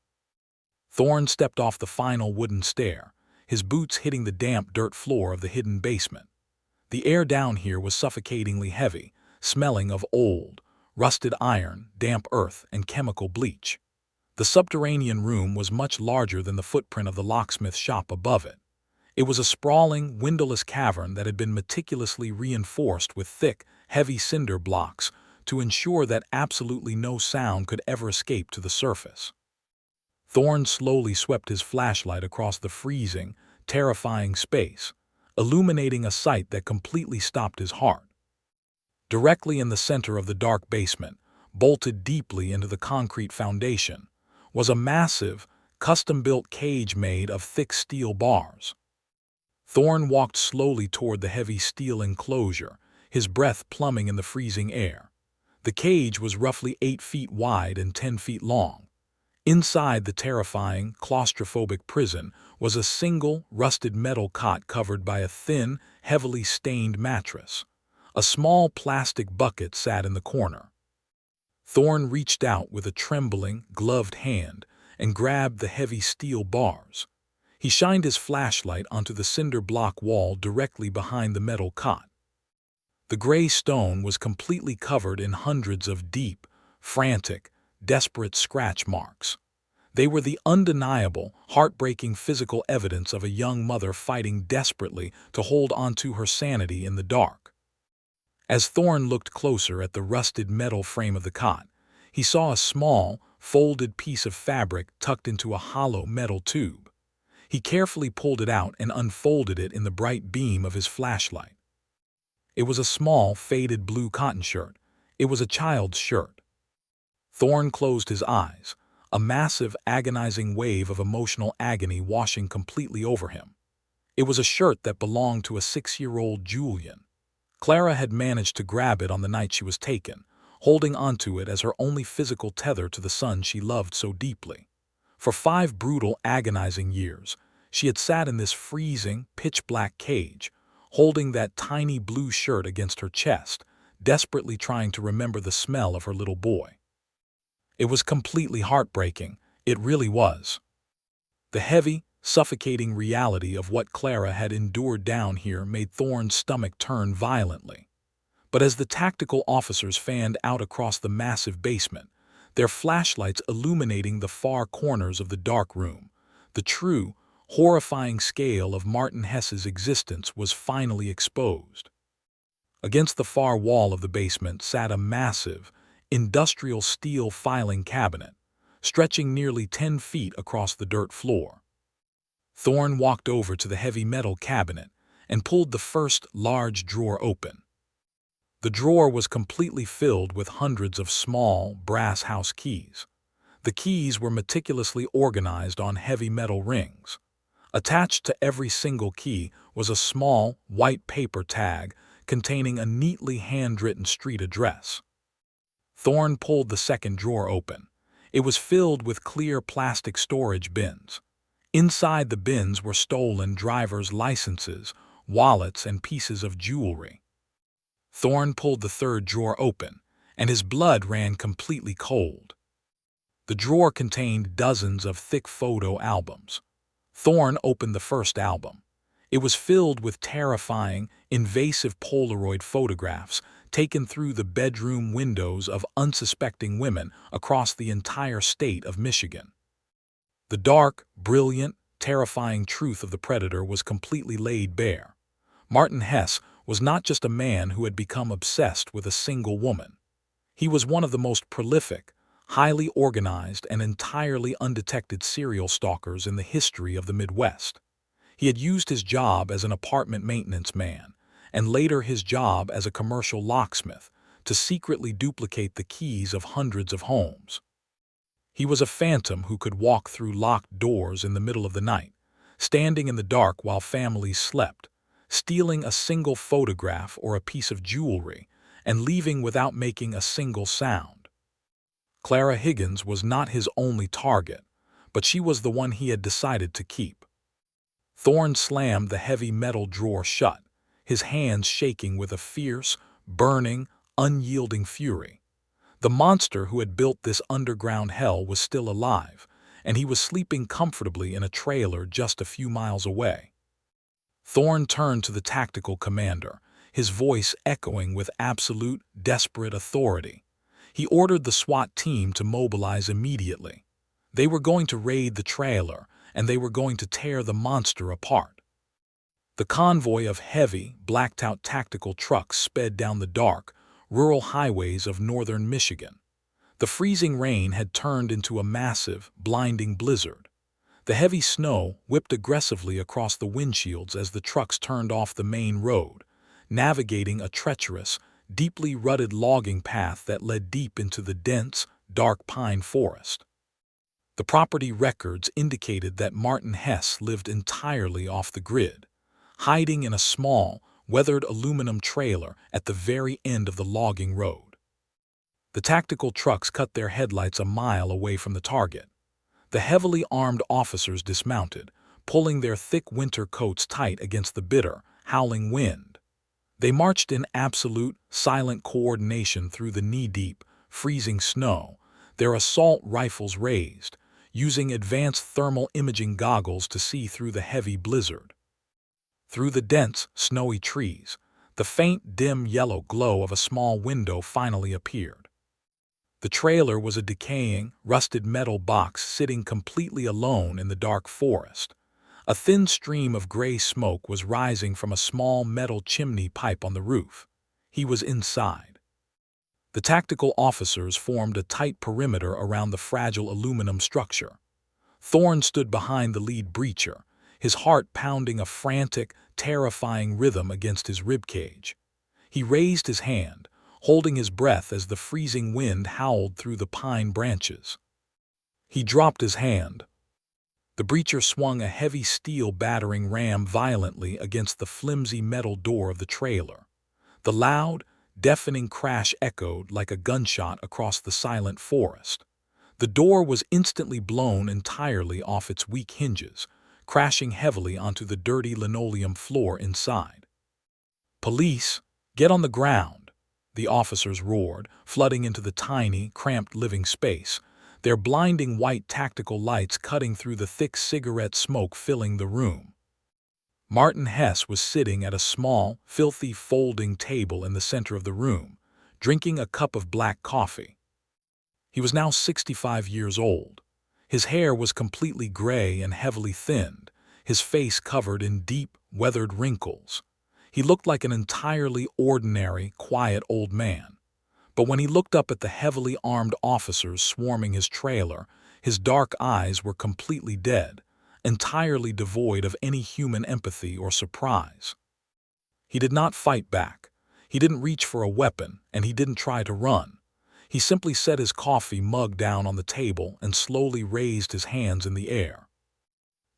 Thorne stepped off the final wooden stair, his boots hitting the damp dirt floor of the hidden basement. The air down here was suffocatingly heavy, smelling of old, rusted iron, damp earth, and chemical bleach. The subterranean room was much larger than the footprint of the locksmith shop above it. It was a sprawling, windowless cavern that had been meticulously reinforced with thick, heavy cinder blocks to ensure that absolutely no sound could ever escape to the surface. Thorne slowly swept his flashlight across the freezing, terrifying space, illuminating a sight that completely stopped his heart. Directly in the center of the dark basement, bolted deeply into the concrete foundation, was a massive, custom-built cage made of thick steel bars. Thorne walked slowly toward the heavy steel enclosure, his breath plumbing in the freezing air. The cage was roughly 8 feet wide and 10 feet long. Inside the terrifying, claustrophobic prison was a single, rusted metal cot covered by a thin, heavily stained mattress. A small plastic bucket sat in the corner. Thorne reached out with a trembling, gloved hand and grabbed the heavy steel bars. He shined his flashlight onto the cinder block wall directly behind the metal cot. The gray stone was completely covered in hundreds of deep, frantic, desperate scratch marks. They were the undeniable, heartbreaking physical evidence of a young mother fighting desperately to hold onto her sanity in the dark. As Thorne looked closer at the rusted metal frame of the cot, he saw a small, folded piece of fabric tucked into a hollow metal tube. He carefully pulled it out and unfolded it in the bright beam of his flashlight. It was a small, faded blue cotton shirt. It was a child's shirt. Thorne closed his eyes, a massive, agonizing wave of emotional agony washing completely over him. It was a shirt that belonged to a 6-year-old Julian. Clara had managed to grab it on the night she was taken, holding onto it as her only physical tether to the son she loved so deeply. For 5 brutal, agonizing years, she had sat in this freezing, pitch-black cage, holding that tiny blue shirt against her chest, desperately trying to remember the smell of her little boy. It was completely heartbreaking. It really was. The heavy, suffocating reality of what Clara had endured down here made Thorne's stomach turn violently. But as the tactical officers fanned out across the massive basement, their flashlights illuminating the far corners of the dark room, the true, horrifying scale of Martin Hess's existence was finally exposed. Against the far wall of the basement sat a massive, industrial steel filing cabinet, stretching nearly 10 feet across the dirt floor. Thorne walked over to the heavy metal cabinet and pulled the first large drawer open. The drawer was completely filled with hundreds of small, brass house keys. The keys were meticulously organized on heavy metal rings. Attached to every single key was a small, white paper tag containing a neatly handwritten street address. Thorne pulled the second drawer open. It was filled with clear plastic storage bins. Inside the bins were stolen driver's licenses, wallets, and pieces of jewelry. Thorne pulled the third drawer open, and his blood ran completely cold. The drawer contained dozens of thick photo albums. Thorne opened the first album. It was filled with terrifying, invasive Polaroid photographs taken through the bedroom windows of unsuspecting women across the entire state of Michigan. The dark, brilliant, terrifying truth of the predator was completely laid bare. Martin Hess was not just a man who had become obsessed with a single woman. He was one of the most prolific, highly organized, and entirely undetected serial stalkers in the history of the Midwest. He had used his job as an apartment maintenance man, and later his job as a commercial locksmith, to secretly duplicate the keys of hundreds of homes. He was a phantom who could walk through locked doors in the middle of the night, standing in the dark while families slept, stealing a single photograph or a piece of jewelry, and leaving without making a single sound. Clara Higgins was not his only target, but she was the one he had decided to keep. Thorne slammed the heavy metal drawer shut, his hands shaking with a fierce, burning, unyielding fury. The monster who had built this underground hell was still alive, and he was sleeping comfortably in a trailer just a few miles away. Thorne turned to the tactical commander, his voice echoing with absolute, desperate authority. He ordered the SWAT team to mobilize immediately. They were going to raid the trailer, and they were going to tear the monster apart. The convoy of heavy, blacked-out tactical trucks sped down the dark, rural highways of northern Michigan. The freezing rain had turned into a massive, blinding blizzard. The heavy snow whipped aggressively across the windshields as the trucks turned off the main road, navigating a treacherous, deeply rutted logging path that led deep into the dense, dark pine forest. The property records indicated that Martin Hess lived entirely off the grid, hiding in a small, weathered aluminum trailer at the very end of the logging road. The tactical trucks cut their headlights a mile away from the target. The heavily armed officers dismounted, pulling their thick winter coats tight against the bitter, howling wind. They marched in absolute, silent coordination through the knee-deep, freezing snow, their assault rifles raised, using advanced thermal imaging goggles to see through the heavy blizzard. Through the dense, snowy trees, the faint, dim yellow glow of a small window finally appeared. The trailer was a decaying, rusted metal box sitting completely alone in the dark forest. A thin stream of gray smoke was rising from a small metal chimney pipe on the roof. He was inside. The tactical officers formed a tight perimeter around the fragile aluminum structure. Thorne stood behind the lead breacher, his heart pounding a frantic, terrifying rhythm against his ribcage. He raised his hand, holding his breath as the freezing wind howled through the pine branches. He dropped his hand. The breacher swung a heavy steel battering ram violently against the flimsy metal door of the trailer. The loud, deafening crash echoed like a gunshot across the silent forest. The door was instantly blown entirely off its weak hinges, crashing heavily onto the dirty linoleum floor inside. "Police, get on the ground!" the officers roared, flooding into the tiny, cramped living space, their blinding white tactical lights cutting through the thick cigarette smoke filling the room. Martin Hess was sitting at a small, filthy folding table in the center of the room, drinking a cup of black coffee. He was now 65 years old. His hair was completely gray and heavily thinned, his face covered in deep, weathered wrinkles. He looked like an entirely ordinary, quiet old man. But when he looked up at the heavily armed officers swarming his trailer, his dark eyes were completely dead, entirely devoid of any human empathy or surprise. He did not fight back. He didn't reach for a weapon, and he didn't try to run. He simply set his coffee mug down on the table and slowly raised his hands in the air.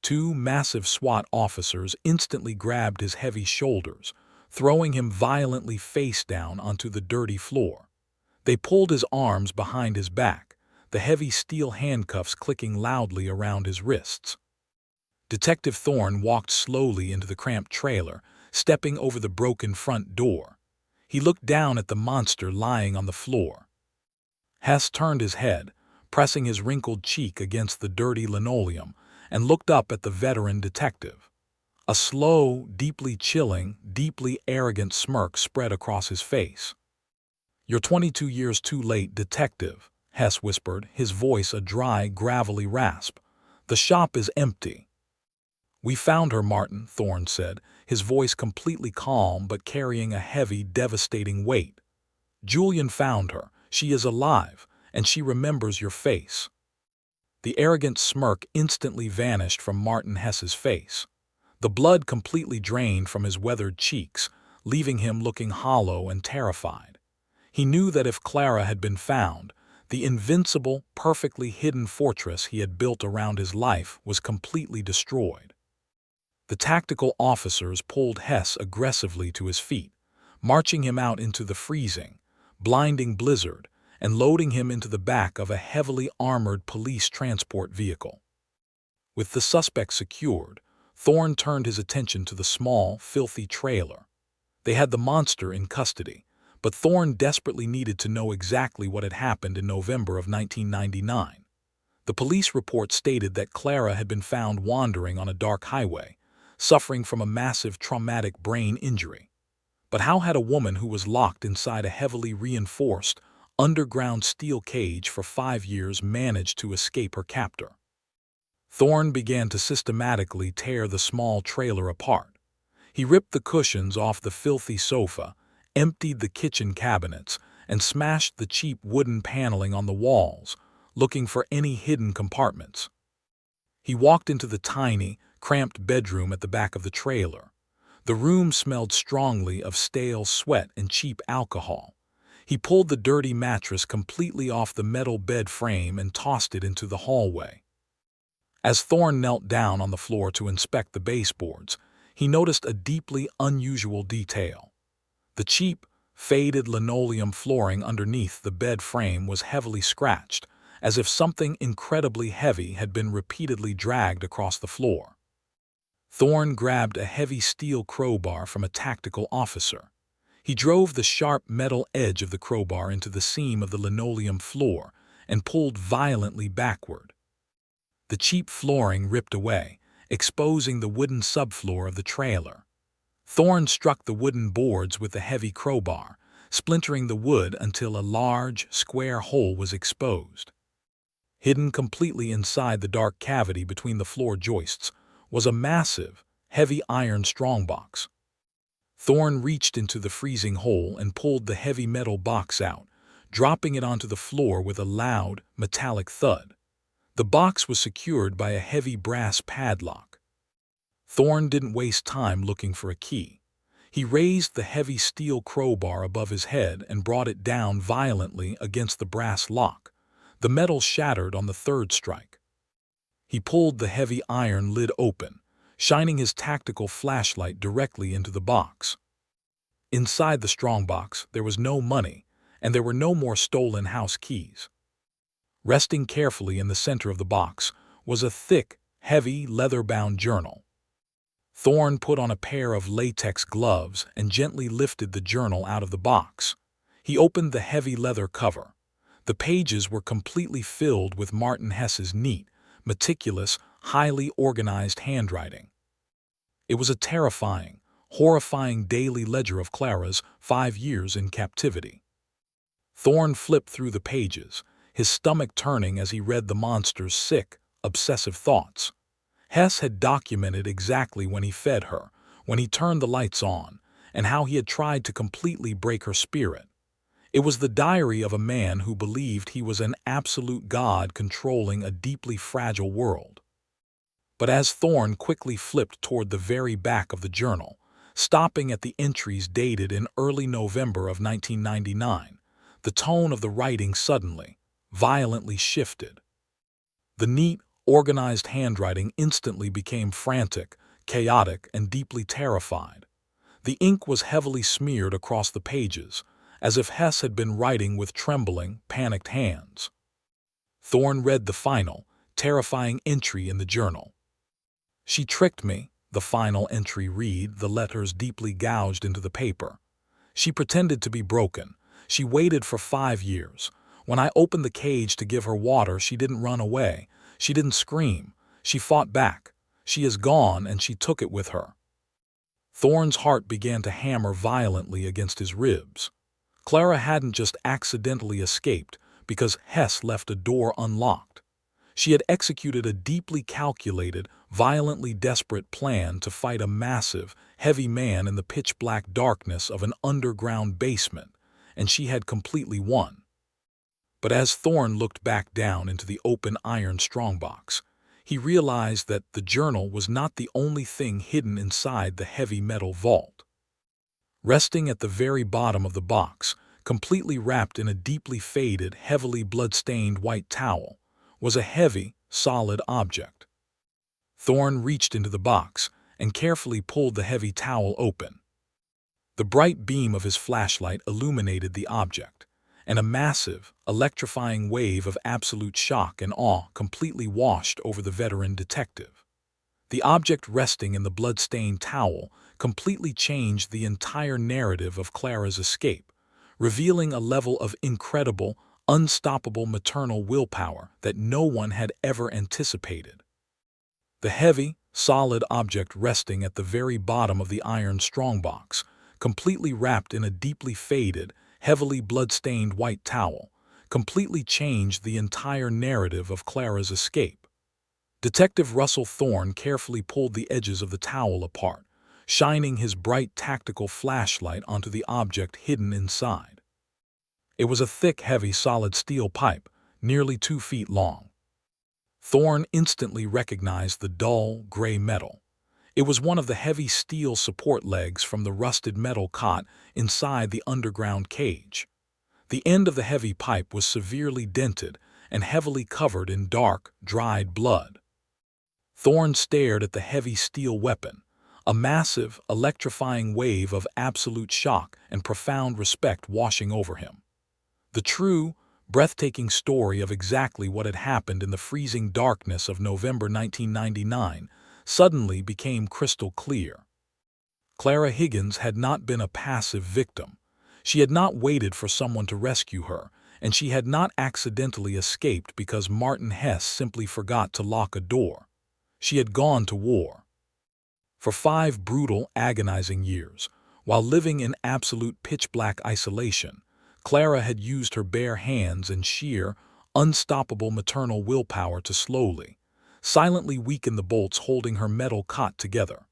Two massive SWAT officers instantly grabbed his heavy shoulders, throwing him violently face down onto the dirty floor. They pulled his arms behind his back, the heavy steel handcuffs clicking loudly around his wrists. Detective Thorne walked slowly into the cramped trailer, stepping over the broken front door. He looked down at the monster lying on the floor. Hess turned his head, pressing his wrinkled cheek against the dirty linoleum, and looked up at the veteran detective. A slow, deeply chilling, deeply arrogant smirk spread across his face. "You're 22 years too late, detective," Hess whispered, his voice a dry, gravelly rasp. "The shop is empty." "We found her, Martin," Thorne said, his voice completely calm but carrying a heavy, devastating weight. "Julian found her. She is alive, and she remembers your face." The arrogant smirk instantly vanished from Martin Hess's face. The blood completely drained from his weathered cheeks, leaving him looking hollow and terrified. He knew that if Clara had been found, the invincible, perfectly hidden fortress he had built around his life was completely destroyed. The tactical officers pulled Hess aggressively to his feet, marching him out into the freezing, blinding blizzard, and loading him into the back of a heavily armored police transport vehicle. With the suspect secured, Thorne turned his attention to the small, filthy trailer. They had the monster in custody, but Thorne desperately needed to know exactly what had happened in November of 1999. The police report stated that Clara had been found wandering on a dark highway, suffering from a massive traumatic brain injury. But how had a woman who was locked inside a heavily reinforced, underground steel cage for 5 years managed to escape her captor? Thorne began to systematically tear the small trailer apart. He ripped the cushions off the filthy sofa, emptied the kitchen cabinets, and smashed the cheap wooden paneling on the walls, looking for any hidden compartments. He walked into the tiny, cramped bedroom at the back of the trailer. The room smelled strongly of stale sweat and cheap alcohol. He pulled the dirty mattress completely off the metal bed frame and tossed it into the hallway. As Thorne knelt down on the floor to inspect the baseboards, he noticed a deeply unusual detail. The cheap, Faded linoleum flooring underneath the bed frame was heavily scratched, as if something incredibly heavy had been repeatedly dragged across the floor. Thorne grabbed a heavy steel crowbar from a tactical officer. He drove the sharp metal edge of the crowbar into the seam of the linoleum floor and pulled violently backward. The cheap flooring ripped away, exposing the wooden subfloor of the trailer. Thorne struck the wooden boards with the heavy crowbar, splintering the wood until a large, square hole was exposed. Hidden completely inside the dark cavity between the floor joists was a massive, heavy iron strongbox. Thorne reached into the freezing hole and pulled the heavy metal box out, dropping it onto the floor with a loud, metallic thud. The box was secured by a heavy brass padlock. Thorne didn't waste time looking for a key. He raised the heavy steel crowbar above his head and brought it down violently against the brass lock. The metal shattered on the third strike. He pulled the heavy iron lid open, shining his tactical flashlight directly into the box. Inside the strongbox, there was no money, and there were no more stolen house keys. Resting carefully in the center of the box was a thick, heavy, leather-bound journal. Thorne put on a pair of latex gloves and gently lifted the journal out of the box. He opened the heavy leather cover. The pages were completely filled with Martin Hess's neat, meticulous, highly organized handwriting. It was a terrifying, horrifying daily ledger of Clara's 5 years in captivity. Thorne flipped through the pages, his stomach turning as he read the monster's sick, obsessive thoughts. Hess had documented exactly when he fed her, when he turned the lights on, and how he had tried to completely break her spirit. It was the diary of a man who believed he was an absolute god controlling a deeply fragile world. But as Thorne quickly flipped toward the very back of the journal, stopping at the entries dated in early November of 1999, the tone of the writing suddenly, violently shifted. The neat, organized handwriting instantly became frantic, chaotic, and deeply terrified. The ink was heavily smeared across the pages, as if Hess had been writing with trembling, panicked hands. Thorne read the final, terrifying entry in the journal. "She tricked me," the final entry read, the letters deeply gouged into the paper. "She pretended to be broken. She waited for 5 years. When I opened the cage to give her water, she didn't run away. She didn't scream. She fought back. She is gone, and she took it with her." Thorne's heart began to hammer violently against his ribs. Clara hadn't just accidentally escaped because Hess left a door unlocked. She had executed a deeply calculated, violently desperate plan to fight a massive, heavy man in the pitch-black darkness of an underground basement, and she had completely won. But as Thorne looked back down into the open iron strongbox, he realized that the journal was not the only thing hidden inside the heavy metal vault. Resting at the very bottom of the box, completely wrapped in a deeply faded, heavily blood-stained white towel, was a heavy, solid object. Thorne reached into the box and carefully pulled the heavy towel open. The bright beam of his flashlight illuminated the object, and a massive, electrifying wave of absolute shock and awe completely washed over the veteran detective. The object resting in the blood-stained towel completely changed the entire narrative of Clara's escape, revealing a level of incredible, unstoppable maternal willpower that no one had ever anticipated. The heavy, solid object resting at the very bottom of the iron strongbox, completely wrapped in a deeply faded, heavily blood-stained white towel, completely changed the entire narrative of Clara's escape. Detective Russell Thorne carefully pulled the edges of the towel apart, shining his bright tactical flashlight onto the object hidden inside. It was a thick, heavy, solid steel pipe, nearly 2 feet long. Thorne instantly recognized the dull, gray metal. It was one of the heavy steel support legs from the rusted metal cot inside the underground cage. The end of the heavy pipe was severely dented and heavily covered in dark, dried blood. Thorne stared at the heavy steel weapon, a massive, electrifying wave of absolute shock and profound respect washing over him. The true, breathtaking story of exactly what had happened in the freezing darkness of November 1999 suddenly became crystal clear. Clara Higgins had not been a passive victim. She had not waited for someone to rescue her, and she had not accidentally escaped because Martin Hess simply forgot to lock a door. She had gone to war. For 5 brutal, agonizing years, while living in absolute pitch-black isolation, Clara had used her bare hands and sheer, unstoppable maternal willpower to slowly, silently weaken the bolts holding her metal cot together.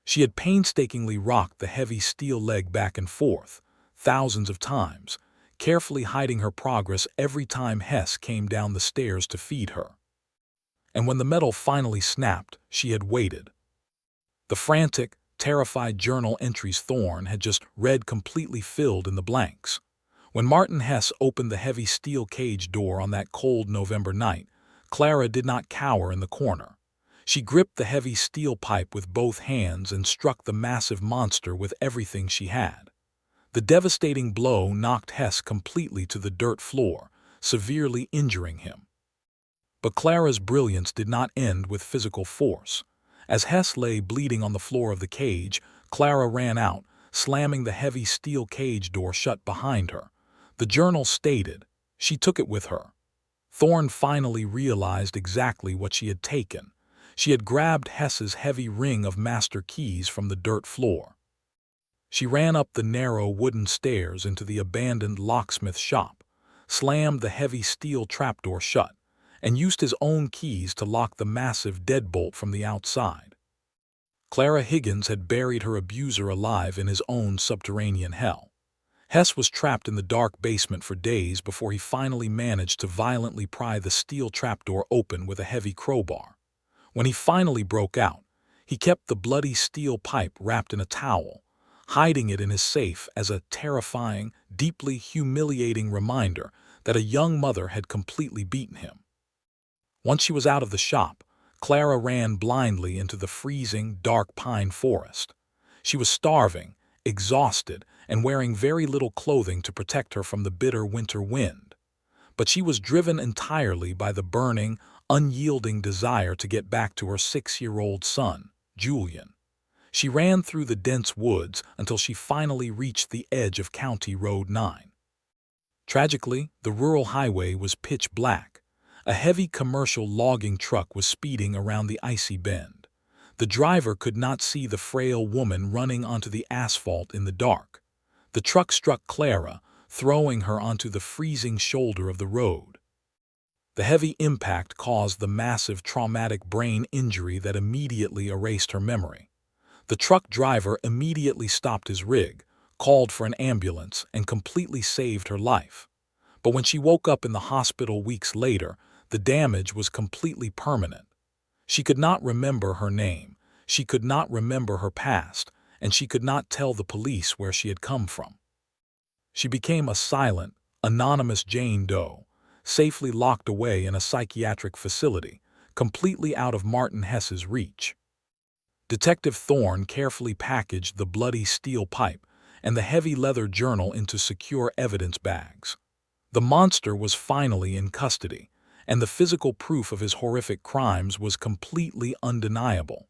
She had painstakingly rocked the heavy steel leg back and forth, thousands of times, carefully hiding her progress every time Hess came down the stairs to feed her. And when the metal finally snapped, she had waited. The frantic, terrified journal entries Thorne had just read completely filled in the blanks. When Martin Hess opened the heavy steel cage door on that cold November night, Clara did not cower in the corner. She gripped the heavy steel pipe with both hands and struck the massive monster with everything she had. The devastating blow knocked Hess completely to the dirt floor, severely injuring him. But Clara's brilliance did not end with physical force. As Hess lay bleeding on the floor of the cage, Clara ran out, slamming the heavy steel cage door shut behind her. The journal stated, she took it with her. Thorne finally realized exactly what she had taken. She had grabbed Hess's heavy ring of master keys from the dirt floor. She ran up the narrow wooden stairs into the abandoned locksmith shop, slammed the heavy steel trapdoor shut, and used his own keys to lock the massive deadbolt from the outside. Clara Higgins had buried her abuser alive in his own subterranean hell. Hess was trapped in the dark basement for days before he finally managed to violently pry the steel trapdoor open with a heavy crowbar. When he finally broke out, he kept the bloody steel pipe wrapped in a towel, hiding it in his safe as a terrifying, deeply humiliating reminder that a young mother had completely beaten him. Once she was out of the shop, Clara ran blindly into the freezing, dark pine forest. She was starving, exhausted, and wearing very little clothing to protect her from the bitter winter wind. But she was driven entirely by the burning, unyielding desire to get back to her 6-year-old son, Julian. She ran through the dense woods until she finally reached the edge of County Road 9. Tragically, the rural highway was pitch black. A heavy commercial logging truck was speeding around the icy bend. The driver could not see the frail woman running onto the asphalt in the dark. The truck struck Clara, throwing her onto the freezing shoulder of the road. The heavy impact caused the massive traumatic brain injury that immediately erased her memory. The truck driver immediately stopped his rig, called for an ambulance, and completely saved her life. But when she woke up in the hospital weeks later, the damage was completely permanent. She could not remember her name, she could not remember her past, and she could not tell the police where she had come from. She became a silent, anonymous Jane Doe, safely locked away in a psychiatric facility, completely out of Martin Hess's reach. Detective Thorne carefully packaged the bloody steel pipe and the heavy leather journal into secure evidence bags. The monster was finally in custody, and the physical proof of his horrific crimes was completely undeniable.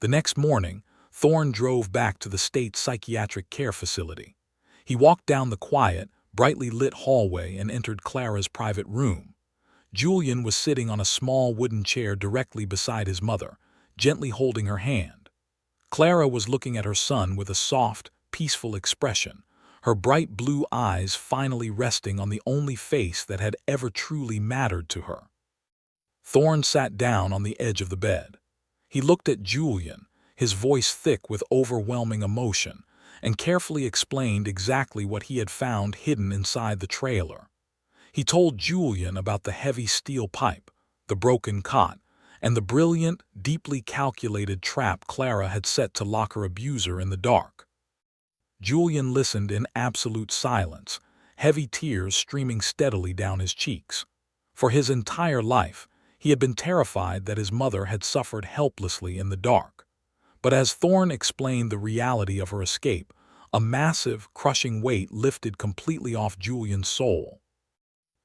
The next morning, Thorne drove back to the state psychiatric care facility. He walked down the quiet, brightly lit hallway and entered Clara's private room. Julian was sitting on a small wooden chair directly beside his mother, gently holding her hand. Clara was looking at her son with a soft, peaceful expression, her bright blue eyes finally resting on the only face that had ever truly mattered to her. Thorne sat down on the edge of the bed. He looked at Julian, his voice thick with overwhelming emotion, and carefully explained exactly what he had found hidden inside the trailer. He told Julian about the heavy steel pipe, the broken cot, and the brilliant, deeply calculated trap Clara had set to lock her abuser in the dark. Julian listened in absolute silence, heavy tears streaming steadily down his cheeks. For his entire life, he had been terrified that his mother had suffered helplessly in the dark. But as Thorne explained the reality of her escape, a massive, crushing weight lifted completely off Julian's soul.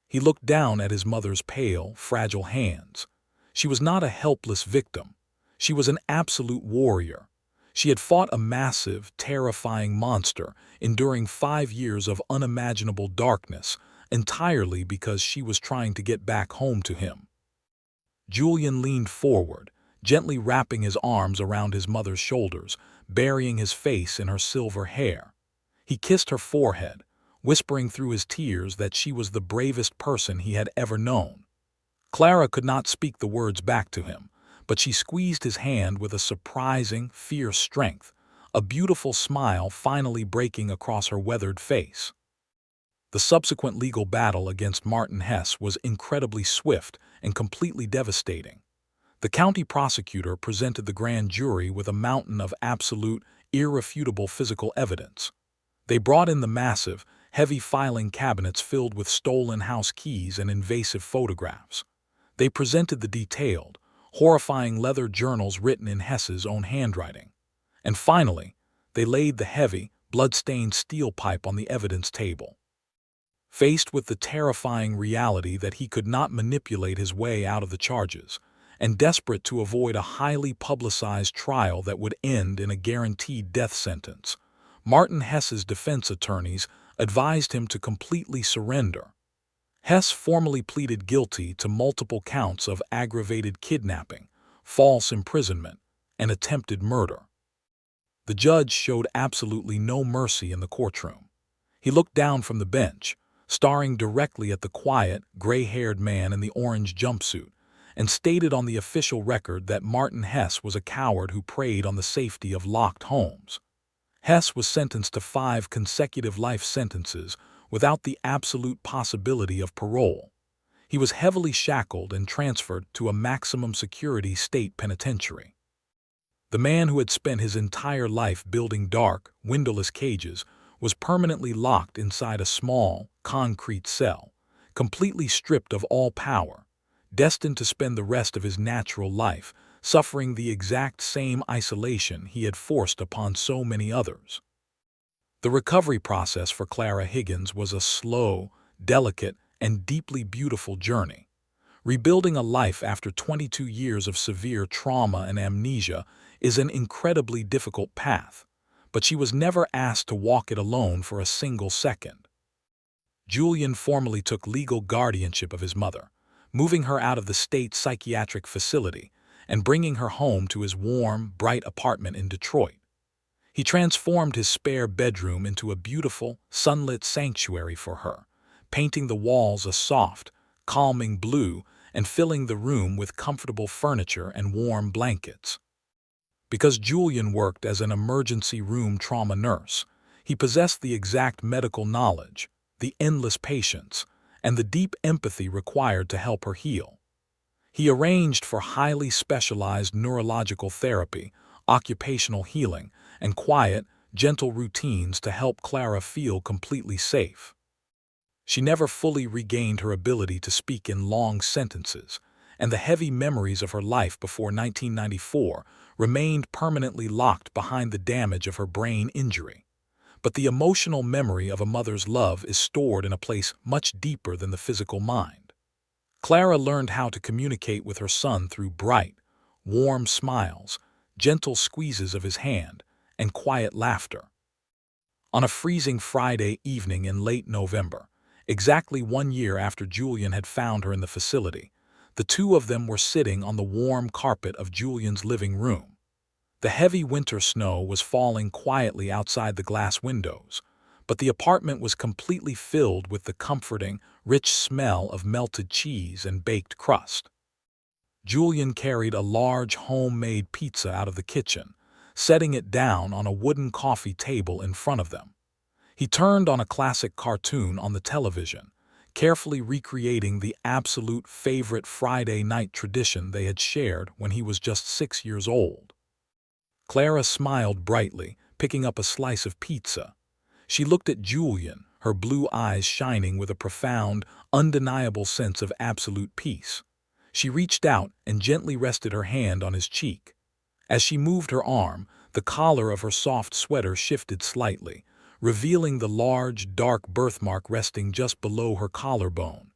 He looked down at his mother's pale, fragile hands. She was not a helpless victim. She was an absolute warrior. She had fought a massive, terrifying monster, enduring 5 years of unimaginable darkness, entirely because she was trying to get back home to him. Julian leaned forward, gently wrapping his arms around his mother's shoulders, burying his face in her silver hair. He kissed her forehead, whispering through his tears that she was the bravest person he had ever known. Clara could not speak the words back to him, but she squeezed his hand with a surprising, fierce strength, a beautiful smile finally breaking across her weathered face. The subsequent legal battle against Martin Hess was incredibly swift and completely devastating. The county prosecutor presented the grand jury with a mountain of absolute, irrefutable physical evidence. They brought in the massive, heavy filing cabinets filled with stolen house keys and invasive photographs. They presented the detailed, horrifying leather journals written in Hess's own handwriting. And finally, they laid the heavy, blood-stained steel pipe on the evidence table. Faced with the terrifying reality that he could not manipulate his way out of the charges, and desperate to avoid a highly publicized trial that would end in a guaranteed death sentence, Martin Hess's defense attorneys advised him to completely surrender. Hess formally pleaded guilty to multiple counts of aggravated kidnapping, false imprisonment, and attempted murder. The judge showed absolutely no mercy in the courtroom. He looked down from the bench, staring directly at the quiet, gray-haired man in the orange jumpsuit, and stated on the official record that Martin Hess was a coward who preyed on the safety of locked homes. Hess was sentenced to 5 consecutive life sentences without the absolute possibility of parole. He was heavily shackled and transferred to a maximum security state penitentiary. The man who had spent his entire life building dark, windowless cages was permanently locked inside a small, concrete cell, completely stripped of all power, destined to spend the rest of his natural life suffering the exact same isolation he had forced upon so many others. The recovery process for Clara Higgins was a slow, delicate, and deeply beautiful journey. Rebuilding a life after 22 years of severe trauma and amnesia is an incredibly difficult path, but she was never asked to walk it alone for a single second. Julian formally took legal guardianship of his mother, moving her out of the state psychiatric facility and bringing her home to his warm, bright apartment in Detroit. He transformed his spare bedroom into a beautiful, sunlit sanctuary for her, painting the walls a soft, calming blue and filling the room with comfortable furniture and warm blankets. Because Julian worked as an emergency room trauma nurse, he possessed the exact medical knowledge, the endless patience, and the deep empathy required to help her heal. He arranged for highly specialized neurological therapy, occupational healing, and quiet, gentle routines to help Clara feel completely safe. She never fully regained her ability to speak in long sentences, and the heavy memories of her life before 1994 remained permanently locked behind the damage of her brain injury. But the emotional memory of a mother's love is stored in a place much deeper than the physical mind. Clara learned how to communicate with her son through bright, warm smiles, gentle squeezes of his hand, and quiet laughter. On a freezing Friday evening in late November, exactly 1 year after Julian had found her in the facility, the two of them were sitting on the warm carpet of Julian's living room. The heavy winter snow was falling quietly outside the glass windows, but the apartment was completely filled with the comforting, rich smell of melted cheese and baked crust. Julian carried a large homemade pizza out of the kitchen, setting it down on a wooden coffee table in front of them. He turned on a classic cartoon on the television, carefully recreating the absolute favorite Friday night tradition they had shared when he was just 6 years old. Clara smiled brightly, picking up a slice of pizza. She looked at Julian, her blue eyes shining with a profound, undeniable sense of absolute peace. She reached out and gently rested her hand on his cheek. As she moved her arm, the collar of her soft sweater shifted slightly, revealing the large, dark birthmark resting just below her collarbone.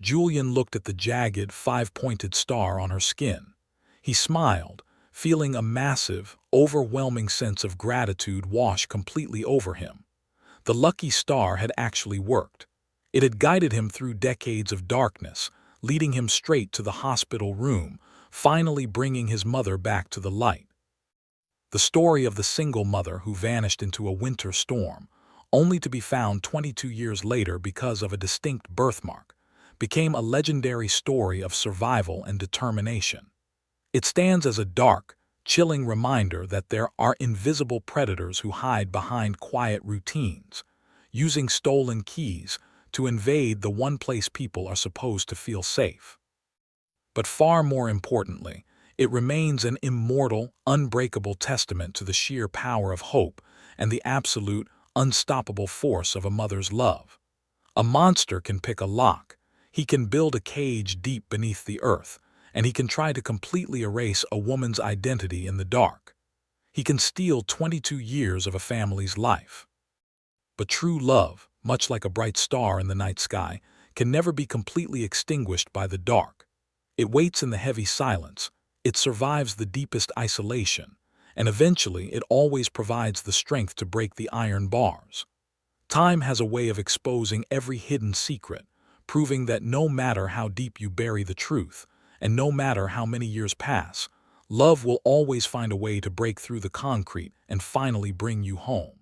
Julian looked at the jagged, five-pointed star on her skin. He smiled, feeling a massive, overwhelming sense of gratitude wash completely over him. The lucky star had actually worked. It had guided him through decades of darkness, leading him straight to the hospital room, finally bringing his mother back to the light. The story of the single mother who vanished into a winter storm, only to be found 22 years later because of a distinct birthmark, became a legendary story of survival and determination. It stands as a dark, chilling reminder that there are invisible predators who hide behind quiet routines, using stolen keys to invade the one place people are supposed to feel safe. But far more importantly, it remains an immortal, unbreakable testament to the sheer power of hope and the absolute, unstoppable force of a mother's love. A monster can pick a lock, he can build a cage deep beneath the earth, and he can try to completely erase a woman's identity in the dark. He can steal 22 years of a family's life. But true love, much like a bright star in the night sky, can never be completely extinguished by the dark. It waits in the heavy silence, it survives the deepest isolation, and eventually it always provides the strength to break the iron bars. Time has a way of exposing every hidden secret, proving that no matter how deep you bury the truth, and no matter how many years pass, love will always find a way to break through the concrete and finally bring you home.